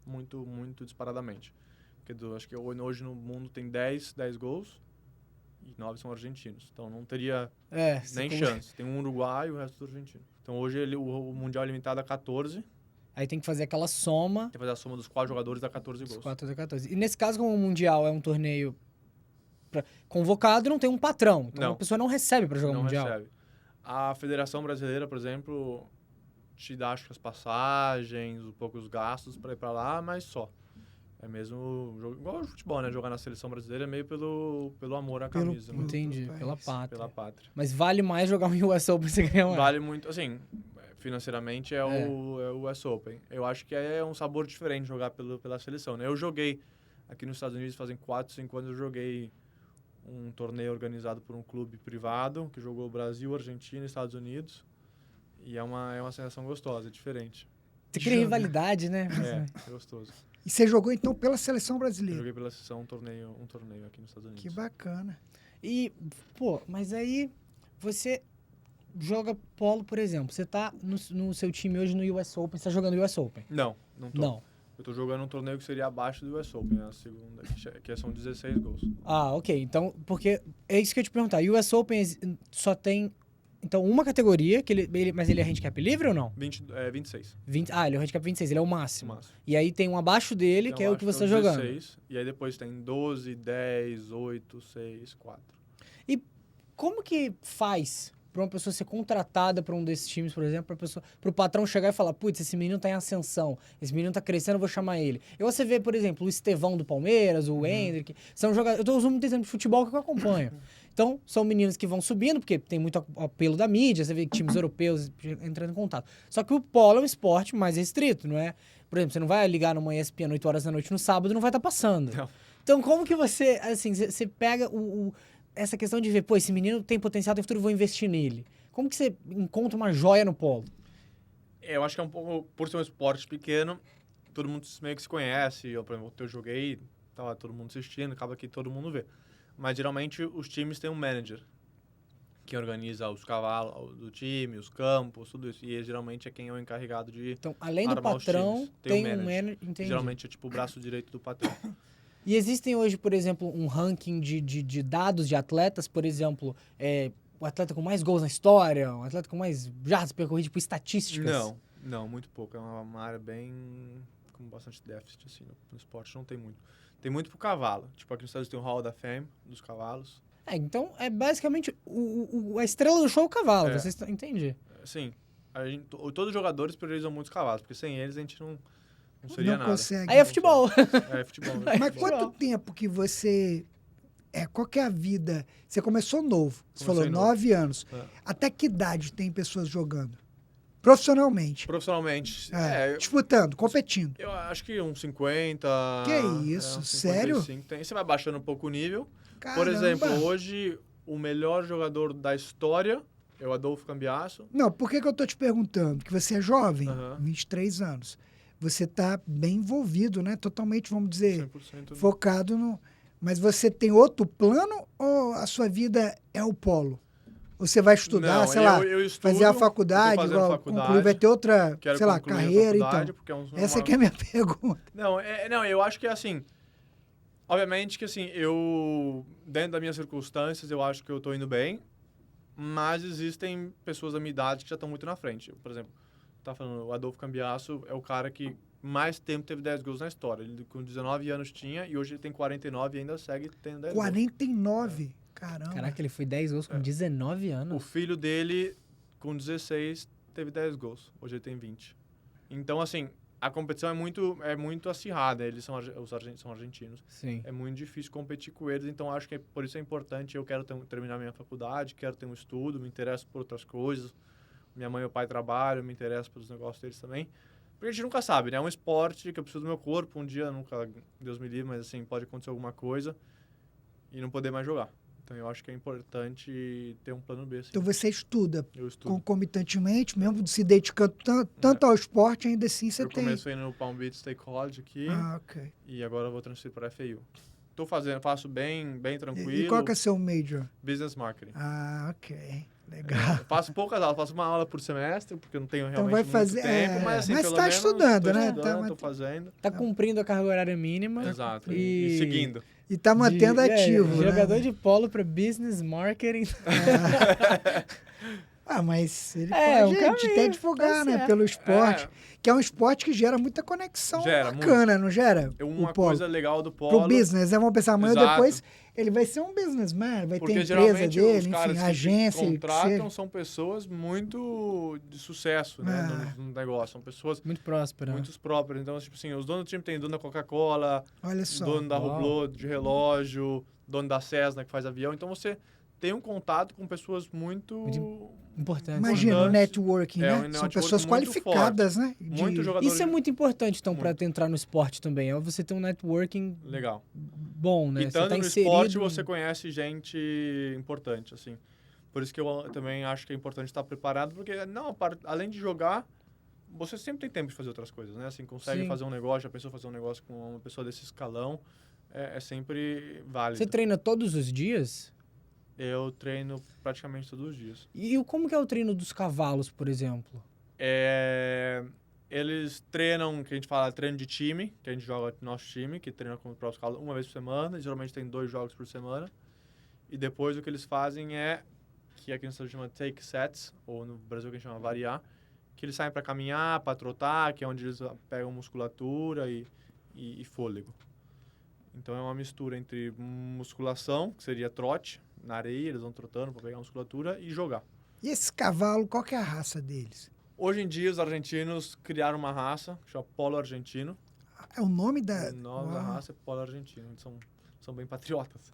muito, muito disparadamente. Porque acho que hoje no mundo tem 10 gols e 9 são argentinos. Então não teria nem chance. Tem um uruguaio e o resto do argentino. Então hoje o Mundial é limitado a 14. Aí tem que fazer aquela soma. Tem que fazer a soma dos 4 jogadores dá 14 gols. 4 a 14. E nesse caso, como o Mundial é um torneio convocado, não tem um patrão. Então a pessoa não recebe para jogar o Mundial. Não recebe. A Federação Brasileira, por exemplo, te dá acho que as passagens, um pouco os gastos para ir para lá, mas só. É mesmo igual o futebol, né? Jogar na seleção brasileira é meio pelo amor à camisa. Né? Entendi, pela pátria. Pela pátria. Mas vale mais jogar um US Open pra você ganhar um. Vale muito, assim, financeiramente é o US Open. Eu acho que é um sabor diferente jogar pela seleção, né? Eu joguei aqui nos Estados Unidos fazem 4, 5 anos, eu joguei um torneio organizado por um clube privado, que jogou Brasil, Argentina e Estados Unidos. E é uma sensação gostosa, é diferente. Você cria rivalidade, né? É gostoso. E você jogou, então, pela seleção Eu brasileira? joguei pela seleção um torneio aqui nos Estados Unidos. Que bacana. E, pô, mas aí você joga polo, por exemplo. Você tá no seu time hoje no US Open, você tá jogando US Open? Não tô. Não. Eu tô jogando um torneio que seria abaixo do US Open, a segunda, que são 16 gols. Ah, ok. Então, porque é isso que eu ia te perguntar. US Open só tem, então, uma categoria, mas ele é handicap livre ou não? 26. 20, ele é o handicap 26, ele é o máximo. Máximo. E aí tem um abaixo dele, Então, que é o acho que você tá é o jogando. 16, e aí depois tem 12, 10, 8, 6, 4. E como que faz pra uma pessoa ser contratada pra um desses times, por exemplo, pro patrão chegar e falar, putz, esse menino tá em ascensão, esse menino tá crescendo, eu vou chamar ele. E você vê, por exemplo, o Estevão do Palmeiras, o Hendrick, são jogadores, eu tô usando muito exemplo de futebol que eu acompanho. Então, são meninos que vão subindo, porque tem muito apelo da mídia, você vê times europeus entrando em contato. Só que o polo é um esporte mais restrito, não é? Por exemplo, você não vai ligar numa ESPN 8 horas da noite no sábado e não vai estar passando. Não. Então, como que você, assim, você pega essa questão de ver, pô, esse menino tem potencial, tem futuro, vou investir nele. Como que você encontra uma joia no polo? Eu acho que é um pouco, por ser um esporte pequeno, todo mundo meio que se conhece. Eu, por exemplo, eu joguei, tava todo mundo assistindo, acaba que todo mundo vê. Mas geralmente os times têm um manager que organiza os cavalos do time, os campos, tudo isso. E geralmente é quem é o encarregado de Então, além do armar os patrão, times. tem um um manager. manager, entendi. Geralmente é tipo o braço direito do patrão. E existem hoje, por exemplo, um ranking de dados de atletas, por exemplo, o atleta com mais gols na história, um atleta com mais jardas percorridas, tipo estatísticas? Não, muito pouco. É uma área bem com bastante déficit, assim, no esporte não tem muito. Tem muito pro cavalo. Tipo, aqui nos Estados Unidos tem o Hall da Fame dos cavalos. Então é basicamente a estrela do show é o cavalo, É. vocês entendi. Sim, todos os jogadores priorizam muito os cavalos, porque sem eles a gente não seria Não nada. consegue. Aí é futebol. É futebol. Mas quanto tempo que você... qual que é a vida? Você começou novo. Você Comecei falou novo. 9 anos. É. Até que idade tem pessoas jogando? Profissionalmente. Profissionalmente, Disputando, competindo. eu acho que uns 50... Que isso, uns sério? 55 tem. Você vai baixando um pouco o nível. Caramba. Por exemplo, hoje o melhor jogador da história é o Adolfo Cambiasso. Não, por que eu tô te perguntando? Porque você é jovem, Aham. 23 anos. Você tá bem envolvido, né? Totalmente, vamos dizer, 100%. focado no... Mas você tem outro plano ou a sua vida é o polo? Ou você vai estudar, Não, sei lá, eu estudo, fazer a eu tô faculdade, fazendo igual faculdade, concluir, vai ter outra, quero sei lá, concluir a carreira, faculdade, então. porque é Essa aqui é a minha pergunta. Não, eu acho que é assim. Obviamente que assim, eu dentro das minhas circunstâncias, eu acho que eu tô indo bem, mas existem pessoas da minha idade que já estão muito na frente. Por exemplo, tá falando, o Adolfo Cambiasso é o cara que mais tempo teve 10 gols na história. Ele com 19 anos tinha e hoje ele tem 49 e ainda segue tendo 10 gols. 49? Caramba. Caraca, ele foi 10 gols com 19 O anos. filho dele, com 16, teve 10 gols. Hoje ele tem 20. Então, assim, a competição é muito acirrada. Eles são argentinos. Sim. É muito difícil competir com eles. Então, acho que por isso é importante. Eu quero terminar minha faculdade, quero ter um estudo, me interesso por outras coisas. Minha mãe e meu pai trabalham, me interesso pelos negócios deles também. Porque a gente nunca sabe, né? É um esporte que eu preciso do meu corpo. Um dia, nunca, Deus me livre, mas assim, pode acontecer alguma coisa e não poder mais jogar. Então, eu acho que é importante ter um plano B. Assim. Então você estuda Eu estudo. concomitantemente, mesmo se dedicando tanto ao esporte, ainda assim você Eu tem... comecei no Palm Beach State College aqui ok. e agora eu vou transferir para a FAU. Faço bem tranquilo. E qual que é seu major? Business Marketing. Ok. Legal. Eu faço poucas aulas, faço uma aula por semestre, porque eu não tenho realmente vai fazer- muito tempo, mas assim, mas pelo tá menos estudando, tô né? estudando, Tá- tô fazendo. Tá cumprindo a carga horária mínima. Exato. E- E seguindo. E tá mantendo ativo, né? Jogador de polo para business marketing. Mas ele É, pode um caminho, até divulgar, tá né? certo. Pelo esporte, que é um esporte que gera muita conexão Gera bacana, não gera? Uma o polo. coisa legal do polo... Pro business, né? Vamos pensar, amanhã ou Exato. depois ele vai ser um businessman, vai ter Porque empresa geralmente os dele, caras enfim, que agência, que contratam seja. são pessoas muito de sucesso, né? No negócio. São pessoas Muito próspero. muito próprias. Então, tipo assim, os donos do time tem dono da Coca-Cola, Olha só. dono da Uau. Hublot de relógio, dono da Cessna que faz avião. Então você tem um contato com pessoas muito Importante. Imagina o importante. networking, É, né? um São networking pessoas muito qualificadas, né? muito jogador. Isso é muito importante, então, para Muito. entrar no esporte também. É você ter um networking Legal. bom, né? E Você tanto tá no inserido... esporte você conhece gente importante, assim. Por isso que eu também acho que é importante estar preparado, porque além de jogar, você sempre tem tempo de fazer outras coisas, né? Assim, consegue Sim. fazer um negócio, a pessoa fazer um negócio com uma pessoa desse escalão, é sempre válido. Você treina todos os dias? Eu treino praticamente todos os dias. E como que é o treino dos cavalos, por exemplo? Eles treinam, que a gente fala, treino de time, que a gente joga no nosso time, que treina com os próprios cavalos uma vez por semana, geralmente tem 2 jogos por semana. E depois o que eles fazem que aqui no Estados chama take sets, ou no Brasil que a gente chama variar, que eles saem para caminhar, para trotar, que é onde eles pegam musculatura e fôlego. Então é uma mistura entre musculação, que seria trote, na areia, eles vão trotando para pegar musculatura, e jogar. E esse cavalo, qual que é a raça deles? Hoje em dia os argentinos criaram uma raça, que chama Polo Argentino. É o nome da... O nome da raça é Polo Argentino, eles são bem patriotas.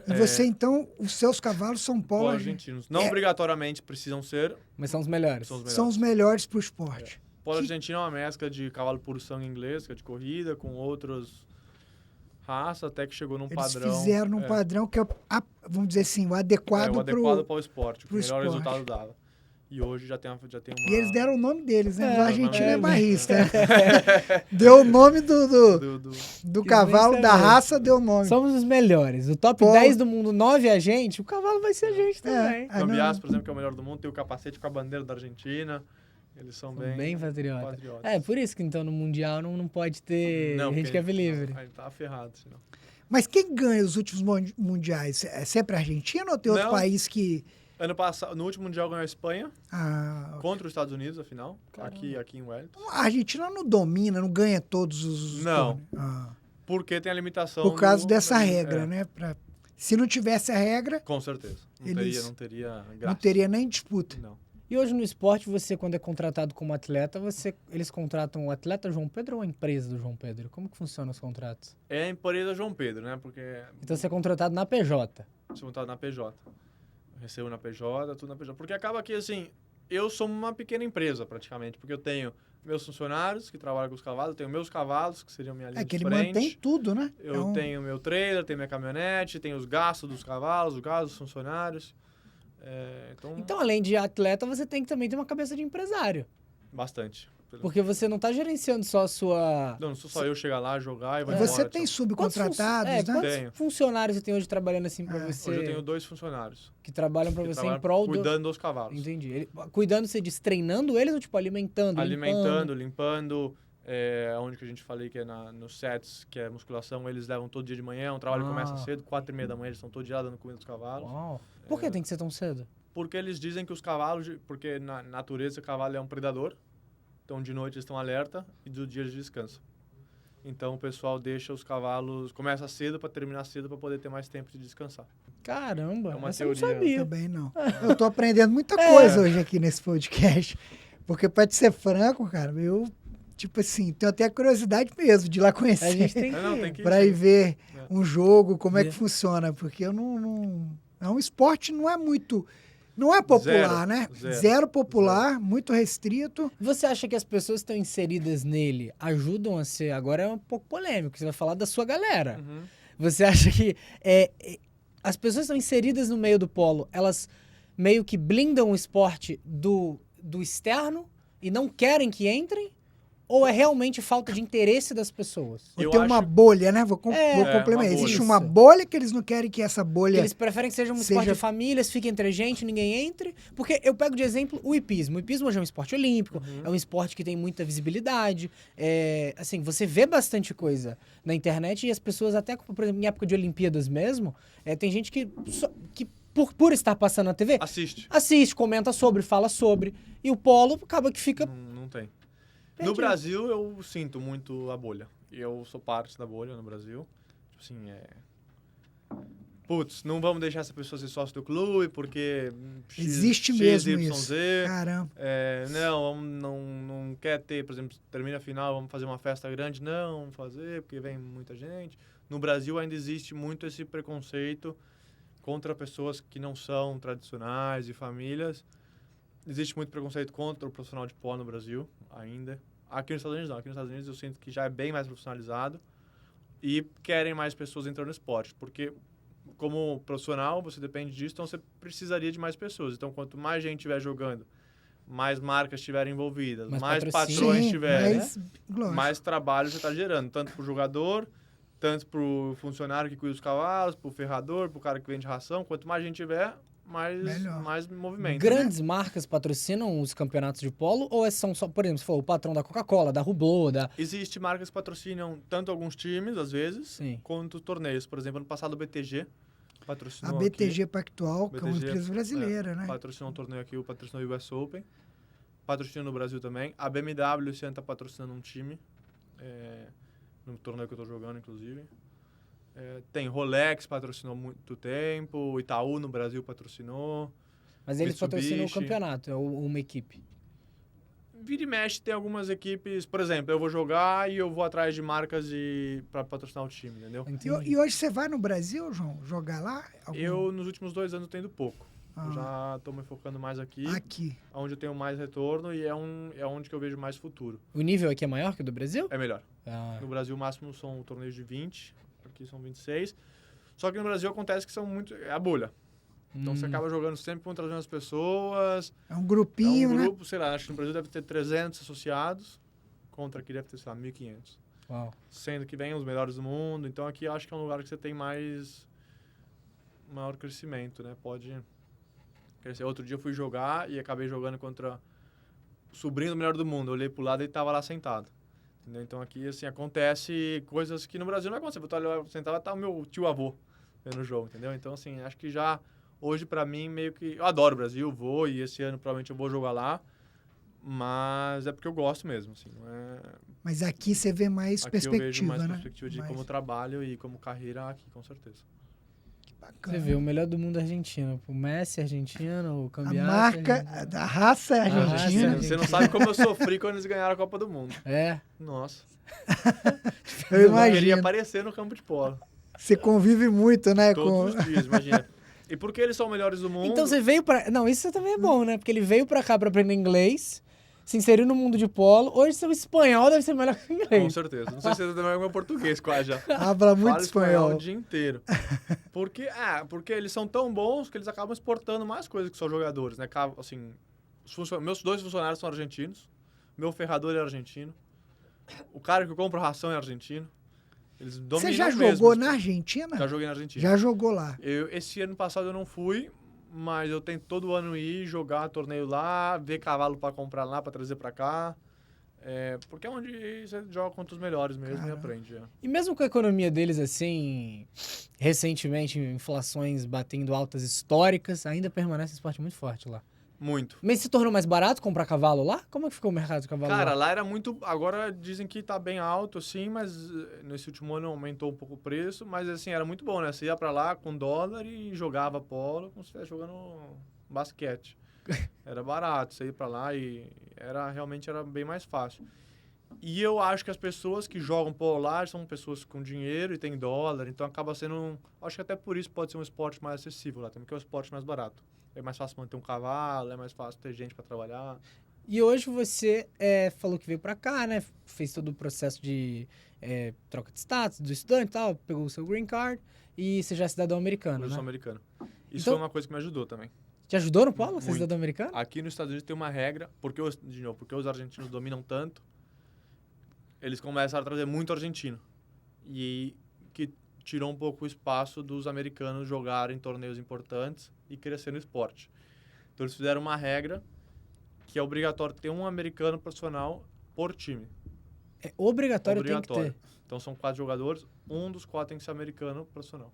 E você, então, os seus cavalos são Polo polo argentinos. Não obrigatoriamente precisam ser, Mas são os melhores. são os melhores. São os melhores pro esporte. Polo argentino é uma mescla de cavalo puro sangue inglês, que é de corrida, com outras raças, até que chegou num Eles padrão. fizeram um padrão que é, vamos dizer assim, o adequado, o adequado para o esporte, o que pro melhor esporte. resultado dava. E hoje já tem uma... E eles deram o nome deles, né? É, O argentino é é, barrista. Deu o nome do Que cavalo, bem da saber. raça, deu o nome. Somos os melhores. O top Polo. 10 do mundo, 9 a gente, o cavalo vai ser a gente também. Ah, não. Cambiaço, por exemplo, que é o melhor do mundo, tem o capacete com a bandeira da Argentina. Eles são Bem patriota. patriotas. É, por isso que então no Mundial não pode ter gente porque que é livre. A gente tá ferrado, senão. Mas quem ganha os últimos mundiais? É sempre a Argentina ou tem outro Não. país que... Ano passado, no último Mundial ganhou a Espanha, Ah, contra os Estados Unidos, afinal, Caramba. aqui em Wellington. a Argentina não domina, não ganha todos os... Não. torneios. Ah, Porque tem a limitação por causa do- dessa da- regra, é, né? Se não tivesse a regra, Com certeza. Eles- Não teria graça. não teria nem disputa. Não. E hoje no esporte, você quando é contratado como atleta, eles contratam o atleta João Pedro ou a empresa do João Pedro? Como que funcionam os contratos? É a empresa João Pedro, né? Porque Então você é contratado na PJ. se montado na PJ. Eu recebo na PJ, tudo na PJ. Porque acaba que, assim, eu sou uma pequena empresa, praticamente. Porque eu tenho meus funcionários que trabalham com os cavalos, eu tenho meus cavalos, que seriam minha linha É que de ele frente. mantém tudo, né? Eu tenho meu trailer, tenho minha caminhonete, tenho os gastos dos cavalos, os gastos dos funcionários. Então, além de atleta, você tem que também ter uma cabeça de empresário. Bastante. Porque você não tá gerenciando só a sua... Não sou só eu chegar lá, jogar e vai E você embora, tem tchau. subcontratados, né? Quantos Tenho. funcionários você tem hoje trabalhando assim pra É. você? Hoje eu tenho 2 funcionários. Que trabalham pra que você em trabalham prol do... cuidando dos cavalos. Entendi. Cuidando, você diz, treinando eles ou tipo alimentando? Alimentando, limpando. Onde que a gente falei que é nos sets, que é musculação, eles levam todo dia de manhã. O trabalho começa cedo, 4h30 da manhã, eles estão todo dia lá dando comida dos cavalos. Uau. Por que tem que ser tão cedo? Porque eles dizem que os cavalos, porque na natureza o cavalo é um predador, então de noite eles estão alerta e do dia eles descansam. Então o pessoal deixa os cavalos, começa cedo para terminar cedo para poder ter mais tempo de descansar. Caramba, É uma essa eu não teoria. sabia. Também não. Eu tô aprendendo muita coisa hoje aqui nesse podcast. Porque, pra te ser franco, cara, eu, tipo assim, tenho até curiosidade mesmo de ir lá A conhecer. gente tem que... Não, tem que ir, Pra ir sim. ver um jogo, como é que Ver. funciona. Porque eu não... É um esporte, não é muito... Não é popular, Zero, né? zero. Zero popular, muito restrito. Você acha que as pessoas que estão inseridas nele ajudam a ser... Agora é um pouco polêmico, você vai falar da sua galera. Uhum. Você acha que as pessoas que estão inseridas no meio do polo, elas meio que blindam o esporte do externo e não querem que entrem? Ou é realmente falta de interesse das pessoas? Ou Eu tem uma acho- bolha, né? Vou uma complementar. bolha. Existe Isso. uma bolha que eles não querem que essa bolha... Que eles preferem que seja um esporte Seja- de famílias, fique entre a gente, ninguém entre. Porque eu pego de exemplo o hipismo. O hipismo hoje é um esporte olímpico, é um esporte que tem muita visibilidade. Assim, você vê bastante coisa na internet e as pessoas, até, por exemplo, em época de Olimpíadas mesmo, tem gente que por estar passando na TV, assiste, comenta sobre, fala sobre. E o polo acaba que fica... Não tem. Perdido. No Brasil, eu sinto muito a bolha. E eu sou parte da bolha no Brasil. Tipo assim, Putz, não vamos deixar essa pessoa ser sócio do clube, porque... Existe mesmo YZ. isso. Caramba. Não quer ter, por exemplo, termina a final, vamos fazer uma festa grande. Não, vamos fazer, porque vem muita gente. No Brasil ainda existe muito esse preconceito contra pessoas que não são tradicionais e famílias. Existe muito preconceito contra o profissional de polo no Brasil, ainda. Aqui nos Estados Unidos não. Aqui nos Estados Unidos eu sinto que já é bem mais profissionalizado e querem mais pessoas entrando no esporte, porque como profissional você depende disso, então você precisaria de mais pessoas. Então quanto mais gente estiver jogando, mais marcas estiverem envolvidas, Mais mais patrocínio. patrões Sim, tiverem, lógico. mais trabalho você está gerando, tanto para o jogador, tanto para o funcionário que cuida dos cavalos, para o ferrador, para o cara que vende ração. Quanto mais gente tiver, Melhor. mais movimento. Grandes marcas patrocinam os campeonatos de polo ou são só, por exemplo, se for o patrão da Coca-Cola, da Hublot, da... Existe marcas que patrocinam tanto alguns times, às vezes, Sim. quanto torneios. Por exemplo, ano passado o BTG A patrocinou BTG Pactual, que é uma BTG, empresa brasileira, né? patrocinou um torneio aqui, patrocinou o US Open. Patrocina no Brasil também. A BMW esse ano tá patrocinando um time, no torneio que eu tô jogando, inclusive. Tem Rolex, patrocinou há muito tempo. O Itaú no Brasil patrocinou. Mas eles patrocinam o Mitsubishi. campeonato, é uma equipe. Vira e mexe, tem algumas equipes... Por exemplo, eu vou jogar e eu vou atrás de marcas para patrocinar o time, entendeu? Entendi. E hoje você vai no Brasil, João, jogar lá? Eu, nos últimos 2 anos, tenho ido pouco. Ah. Eu já estou me focando mais aqui, Aqui. onde eu tenho mais retorno e é onde que eu vejo mais futuro. O nível aqui é maior que o do Brasil? É melhor. Ah, No Brasil, o máximo são torneios de 20, aqui são 26. Só que no Brasil acontece que são muito... É a bolha. Então você acaba jogando sempre contra as mesmas pessoas. É um grupinho, É um né? grupo, sei lá, acho que no Brasil deve ter 300 associados. Contra aqui deve ter, sei lá, 1.500. Uau. Sendo que vem os melhores do mundo. Então aqui eu acho que é um lugar que você tem maior crescimento, né? Pode crescer. Outro dia eu fui jogar e acabei jogando contra o sobrinho do melhor do mundo. Eu olhei pro lado e ele tava lá sentado. Entendeu? Então aqui, assim, acontece coisas que no Brasil não acontece. Eu tô ali sentado, tá o meu tio-avô vendo o jogo, entendeu? Então, assim, acho que já hoje pra mim meio que... Eu adoro o Brasil, vou e esse ano provavelmente eu vou jogar lá. Mas é porque eu gosto mesmo, assim, não é... Mas aqui você vê mais Aqui perspectiva, eu vejo mais né? perspectiva de como trabalho e como carreira aqui, com certeza. Bacana. Você vê, o melhor do mundo é argentino. O Messi é argentino, o A Cambiasso marca, é argentino. a raça é A raça é argentina. argentina. Você não sabe como eu sofri quando eles ganharam a Copa do Mundo. É. Nossa. Eu Eu queria imagino. aparecer no campo de polo. Você convive muito, né? Todos os dias, imagina. E porque eles são melhores do mundo... Então você veio pra... Não, isso também é bom, né? Porque ele veio pra cá pra aprender inglês, se inseriu no mundo de polo. Hoje seu espanhol deve ser melhor que o Com inglês. certeza. Não sei se você também é o meu português quase já. Habla muito Falo espanhol. o dia inteiro. Porque eles são tão bons que eles acabam exportando mais coisas que só jogadores, né? Assim, meus 2 funcionários são argentinos. Meu ferrador é argentino. O cara que compra ração é argentino. Eles dominam Você já mesmo. jogou na Argentina? Já joguei na Argentina. Já jogou lá. Esse ano passado eu não fui, mas eu tento todo ano ir, jogar torneio lá, ver cavalo para comprar lá, para trazer para cá. Porque é onde você joga contra os melhores mesmo e Caramba. aprende. E mesmo com a economia deles, assim, recentemente, inflações batendo altas históricas, ainda permanece um esporte muito forte lá. Muito. Mas se tornou mais barato comprar cavalo lá? Como é que ficou o mercado de cavalo Cara, lá? lá era muito... Agora dizem que tá bem alto, assim, mas nesse último ano aumentou um pouco o preço. Mas, assim, era muito bom, né? Você ia pra lá com dólar e jogava polo como se estivesse jogando basquete. Era barato, você ia pra lá e realmente era bem mais fácil. E eu acho que as pessoas que jogam polo lá são pessoas com dinheiro e tem dólar, então acaba sendo... Acho que até por isso pode ser um esporte mais acessível lá também, que é um esporte mais barato. É mais fácil manter um cavalo, é mais fácil ter gente pra trabalhar. E hoje você falou que veio pra cá, né? Fez todo o processo de troca de status, do estudante e tal, pegou o seu green card e você já é cidadão americano, Eu né? sou americano. Isso Então- foi uma coisa que me ajudou também. Te ajudou no polo, ser Muito. cidadão americano? Aqui nos Estados Unidos tem uma regra, porque os argentinos dominam tanto, eles começaram a trazer muito argentino. E que tirou um pouco o espaço dos americanos jogarem torneios importantes e crescer no esporte. Então eles fizeram uma regra que é obrigatório ter um americano profissional por time. É obrigatório, Obrigatório. tem que ter. Então são 4 jogadores, um dos 4 tem que ser americano profissional.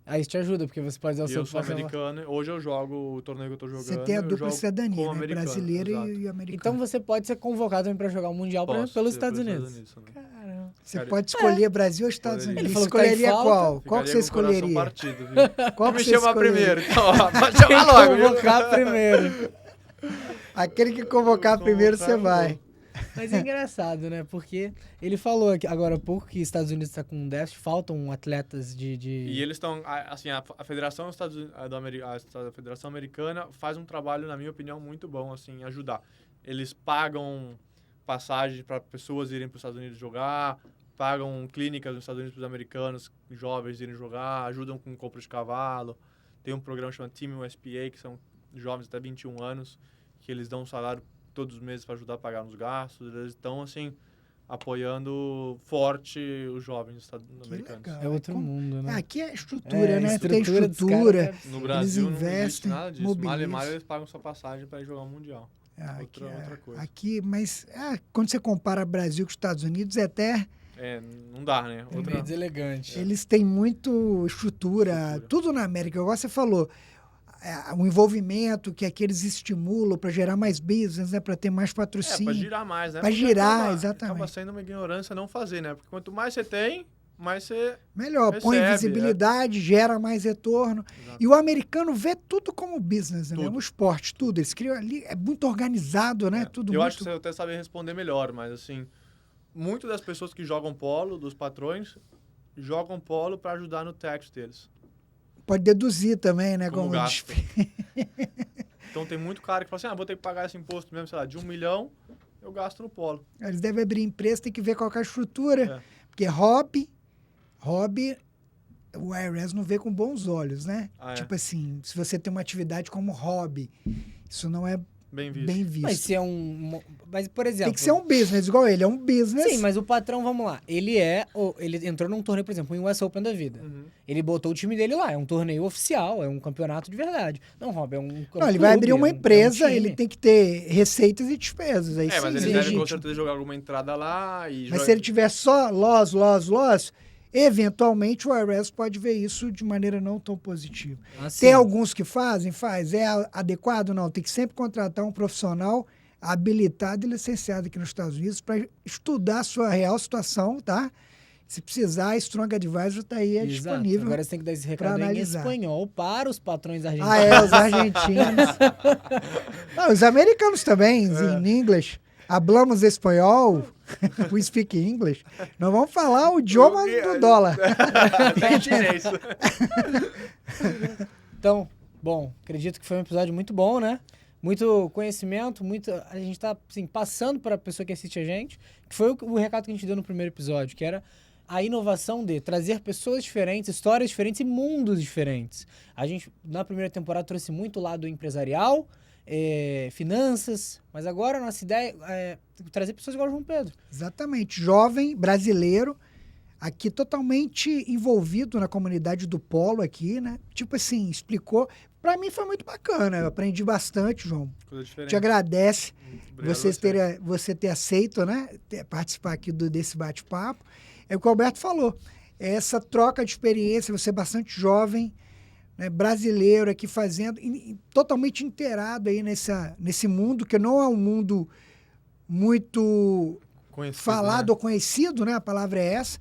Aí isso te ajuda, porque você pode usar o E seu eu sou passaporte. americano, hoje eu jogo o torneio que eu tô jogando. Você tem a eu dupla jogo cidadania, como né? americano, Brasileira exato. e americana. Então você pode ser convocado também pra jogar o Mundial Posso pelos ser Estados Unidos. também. Caramba. Você Cara, pode escolher Brasil ou Estados Ele Unidos. falou Você que tá em escolheria falta. qual? Qual que você Ficaria com o coração escolheria? partido, viu? Qual Me que você chama escolheria? primeiro, então, ó, pode chamar logo, viu? Convocar primeiro. Aquele que convocar primeiro, você vai. Mas é engraçado, né? Porque ele falou aqui, agora há pouco que Estados Unidos está com um déficit, faltam atletas de... E eles estão, assim, a Federação dos Estados Unidos, a Federação Americana faz um trabalho, na minha opinião, muito bom, assim, ajudar. Eles pagam passagem para pessoas irem para os Estados Unidos jogar, pagam clínicas nos Estados Unidos para os americanos jovens irem jogar, ajudam com compra de cavalo. Tem um programa chamado Team USPA, que são jovens até 21 anos, que eles dão um salário todos os meses para ajudar a pagar nos gastos. Eles estão, assim, apoiando forte os jovens americanos. legal. É outro mundo, né? Aqui é estrutura, né? estrutura Tem dos estrutura. caras é No absurda. Brasil Eles não existe investem, nada disso. mobilizam. Mal eles pagam sua passagem para ir jogar o Mundial. Outra coisa. Aqui, mas quando você compara Brasil com os Estados Unidos, é até Não dá, né? É meio deselegante. eles têm muito estrutura, tudo na América, igual você falou. O envolvimento que aqui eles estimulam para gerar mais business, né, para ter mais para patrocínio. girar mais, né? Pra Porque girar, exatamente. Acaba sendo uma ignorância não fazer, né? Porque quanto mais você tem, mais você... Melhor, põe recebe, visibilidade, gera mais retorno. Exato. E o americano vê tudo como business, né? Tudo. O esporte, tudo. Eles criam ali, é muito organizado, né? Tudo Eu muito... acho que você até sabe responder melhor, mas assim, muito das pessoas que jogam polo, dos patrões, jogam polo para ajudar no tax deles. Pode deduzir também, né? Como gasto. despesa. Então tem muito cara que fala assim, vou ter que pagar esse imposto mesmo, sei lá, de 1 milhão, eu gasto no polo. Eles devem abrir empresa, tem que ver qual que é a estrutura. É. Porque hobby, o IRS não vê com bons olhos, né? Ah, é. Tipo assim, se você tem uma atividade como hobby, isso não é Bem visto. bem visto. Mas se é Mas, por exemplo... Tem que ser um business, igual ele, é um business. Sim, mas o patrão, vamos lá, ele entrou num torneio, por exemplo, em US Open da vida. Uhum. Ele botou o time dele lá, é um torneio oficial, é um campeonato de verdade. Não, Rob, é um Não, ele vai abrir uma empresa, time. ele tem que ter receitas e despesas. Aí sim, Mas eles é devem com legítimo. certeza jogar alguma entrada lá e... Mas se ele tiver só loss, eventualmente o IRS pode ver isso de maneira não tão positiva. Tem alguns que faz. É adequado? Não, tem que sempre contratar um profissional habilitado e licenciado aqui nos Estados Unidos para estudar a sua real situação, tá? Se precisar, a Strong Advisor está aí disponível. Agora você tem que dar esse recado em espanhol para os patrões argentinos. Os argentinos. Não, os americanos também, em inglês. Hablamos espanhol, we speak English. Nós vamos falar o idioma do dólar. Nem chinês. Então, bom, acredito que foi um episódio muito bom, né? Muito conhecimento, a gente tá assim, passando para a pessoa que assiste a gente, que foi o recado que a gente deu no primeiro episódio, que era a inovação de trazer pessoas diferentes, histórias diferentes e mundos diferentes. A gente, na primeira temporada, trouxe muito o lado empresarial, finanças, mas agora a nossa ideia é trazer pessoas igual o João Pedro. Exatamente, jovem, brasileiro, aqui totalmente envolvido na comunidade do polo aqui, né? Tipo assim, explicou. Pra mim foi muito bacana, eu aprendi bastante, João. Coisa diferente. Te agradece Obrigado você ter aceito, né? Participar aqui desse bate-papo. É o que o Alberto falou, essa troca de experiência, você é bastante jovem, né, brasileiro aqui fazendo, totalmente inteirado aí nesse mundo, que não é um mundo muito conhecido, falado né? ou conhecido, né? A palavra é essa,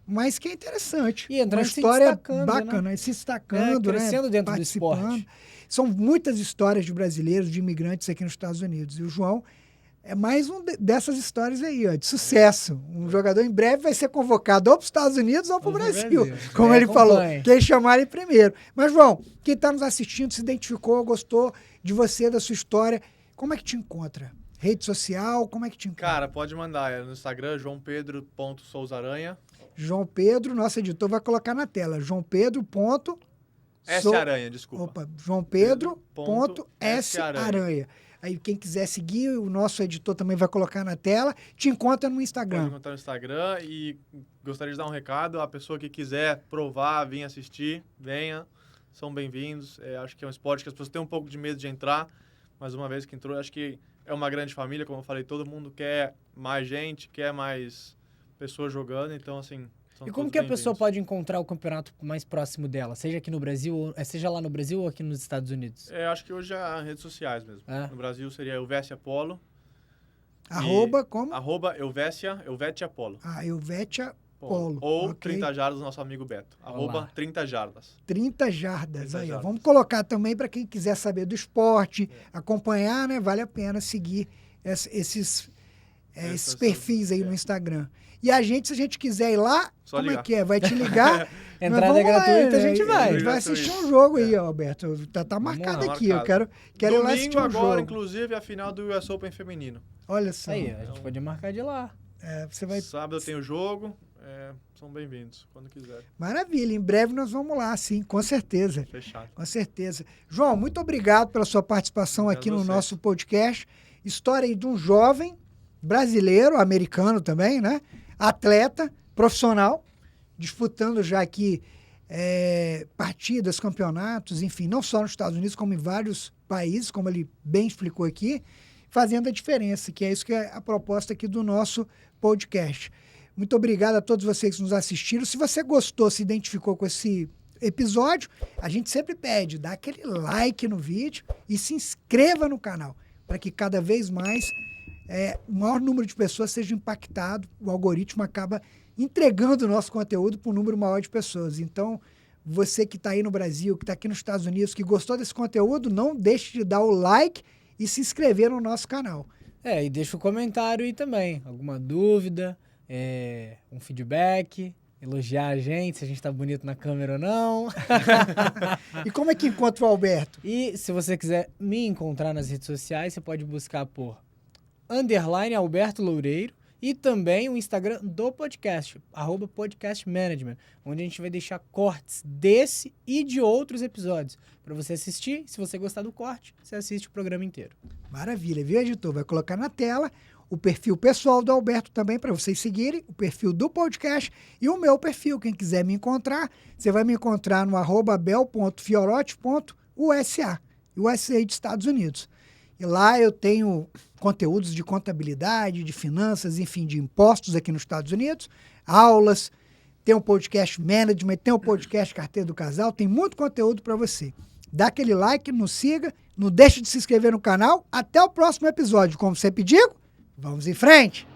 mas que é interessante. E entrando, uma história se destacando, bacana, né? se destacando, crescendo né? dentro do Participando. esporte. São muitas histórias de brasileiros, de imigrantes aqui nos Estados Unidos. E o João é mais dessas histórias aí, ó, de sucesso. Um jogador em breve vai ser convocado ou para os Estados Unidos ou para o Brasil. Como ele falou, quem chamar ele primeiro. Mas, João, quem está nos assistindo se identificou, gostou de você, da sua história, como é que te encontra? Rede social, como é que te encontra? Cara, pode mandar. No Instagram, joaopedro.souzaranha. João Pedro, nosso editor, vai colocar na tela. João Pedro. S-Aranha, desculpa. Opa, João Pedro. S Aranha. Aranha. Aí quem quiser seguir, o nosso editor também vai colocar na tela. Te encontra no Instagram. Pode encontrar no Instagram e gostaria de dar um recado. A pessoa que quiser provar, vir assistir, venha. São bem-vindos. Acho que é um esporte que as pessoas têm um pouco de medo de entrar, mas uma vez que entrou, acho que é uma grande família. Como eu falei, todo mundo quer mais gente, quer mais pessoas jogando. Então, assim... E como que a pessoa pode encontrar o campeonato mais próximo dela? Seja aqui no Brasil, seja lá no Brasil ou aqui nos Estados Unidos? Acho que hoje é as redes sociais mesmo. No Brasil seria Helvetia Polo. Como? Helvetia Polo. Helvetia Polo. Ou okay. 30 Jardas, nosso amigo Beto. @ 30 Jardas. 30 Jardas. Aí, ó. Vamos colocar também para quem quiser saber do esporte, acompanhar, né? Vale a pena seguir esses perfis aí no Instagram. E a gente, se a gente quiser ir lá, só como ligar. É que é? Vai te ligar. Entrada gratuita, a gente vai. A gente vai assistir um jogo aí, ó, Alberto. Tá marcado aqui. Eu quero ir lá assistir um jogo. Agora, inclusive, a final do US Open feminino. Olha só. Aí, a gente pode marcar de lá. Você vai... Sábado tem o jogo. São bem-vindos, quando quiser. Maravilha. Em breve nós vamos lá, sim, com certeza. Fechado. Com certeza. João, muito obrigado pela sua participação aqui no nosso podcast. História aí de um jovem brasileiro, americano também, né? Atleta, profissional, disputando já aqui partidas, campeonatos, enfim, não só nos Estados Unidos, como em vários países, como ele bem explicou aqui, fazendo a diferença, que é isso que é a proposta aqui do nosso podcast. Muito obrigado a todos vocês que nos assistiram. Se você gostou, se identificou com esse episódio, a gente sempre pede, dá aquele like no vídeo e se inscreva no canal, para que cada vez mais o maior número de pessoas seja impactado, o algoritmo acaba entregando o nosso conteúdo para um número maior de pessoas. Então, você que está aí no Brasil, que está aqui nos Estados Unidos, que gostou desse conteúdo, não deixe de dar o like e se inscrever no nosso canal. E deixa um comentário aí também, alguma dúvida, um feedback, elogiar a gente, se a gente tá bonito na câmera ou não. E como é que encontra o Alberto? E se você quiser me encontrar nas redes sociais, você pode buscar por _Alberto Loureiro e também o Instagram do podcast, @podcastmanagement, onde a gente vai deixar cortes desse e de outros episódios para você assistir. Se você gostar do corte, você assiste o programa inteiro. Maravilha, viu, editor? Vai colocar na tela o perfil pessoal do Alberto também para vocês seguirem, o perfil do podcast e o meu perfil. Quem quiser me encontrar, você vai me encontrar no @bel.fiorotti.usa, USA de Estados Unidos. E lá eu tenho conteúdos de contabilidade, de finanças, enfim, de impostos aqui nos Estados Unidos, aulas, tem um podcast management, tem um podcast carteira do casal, tem muito conteúdo para você. Dá aquele like, nos siga, não deixe de se inscrever no canal. Até o próximo episódio. Como sempre digo, vamos em frente!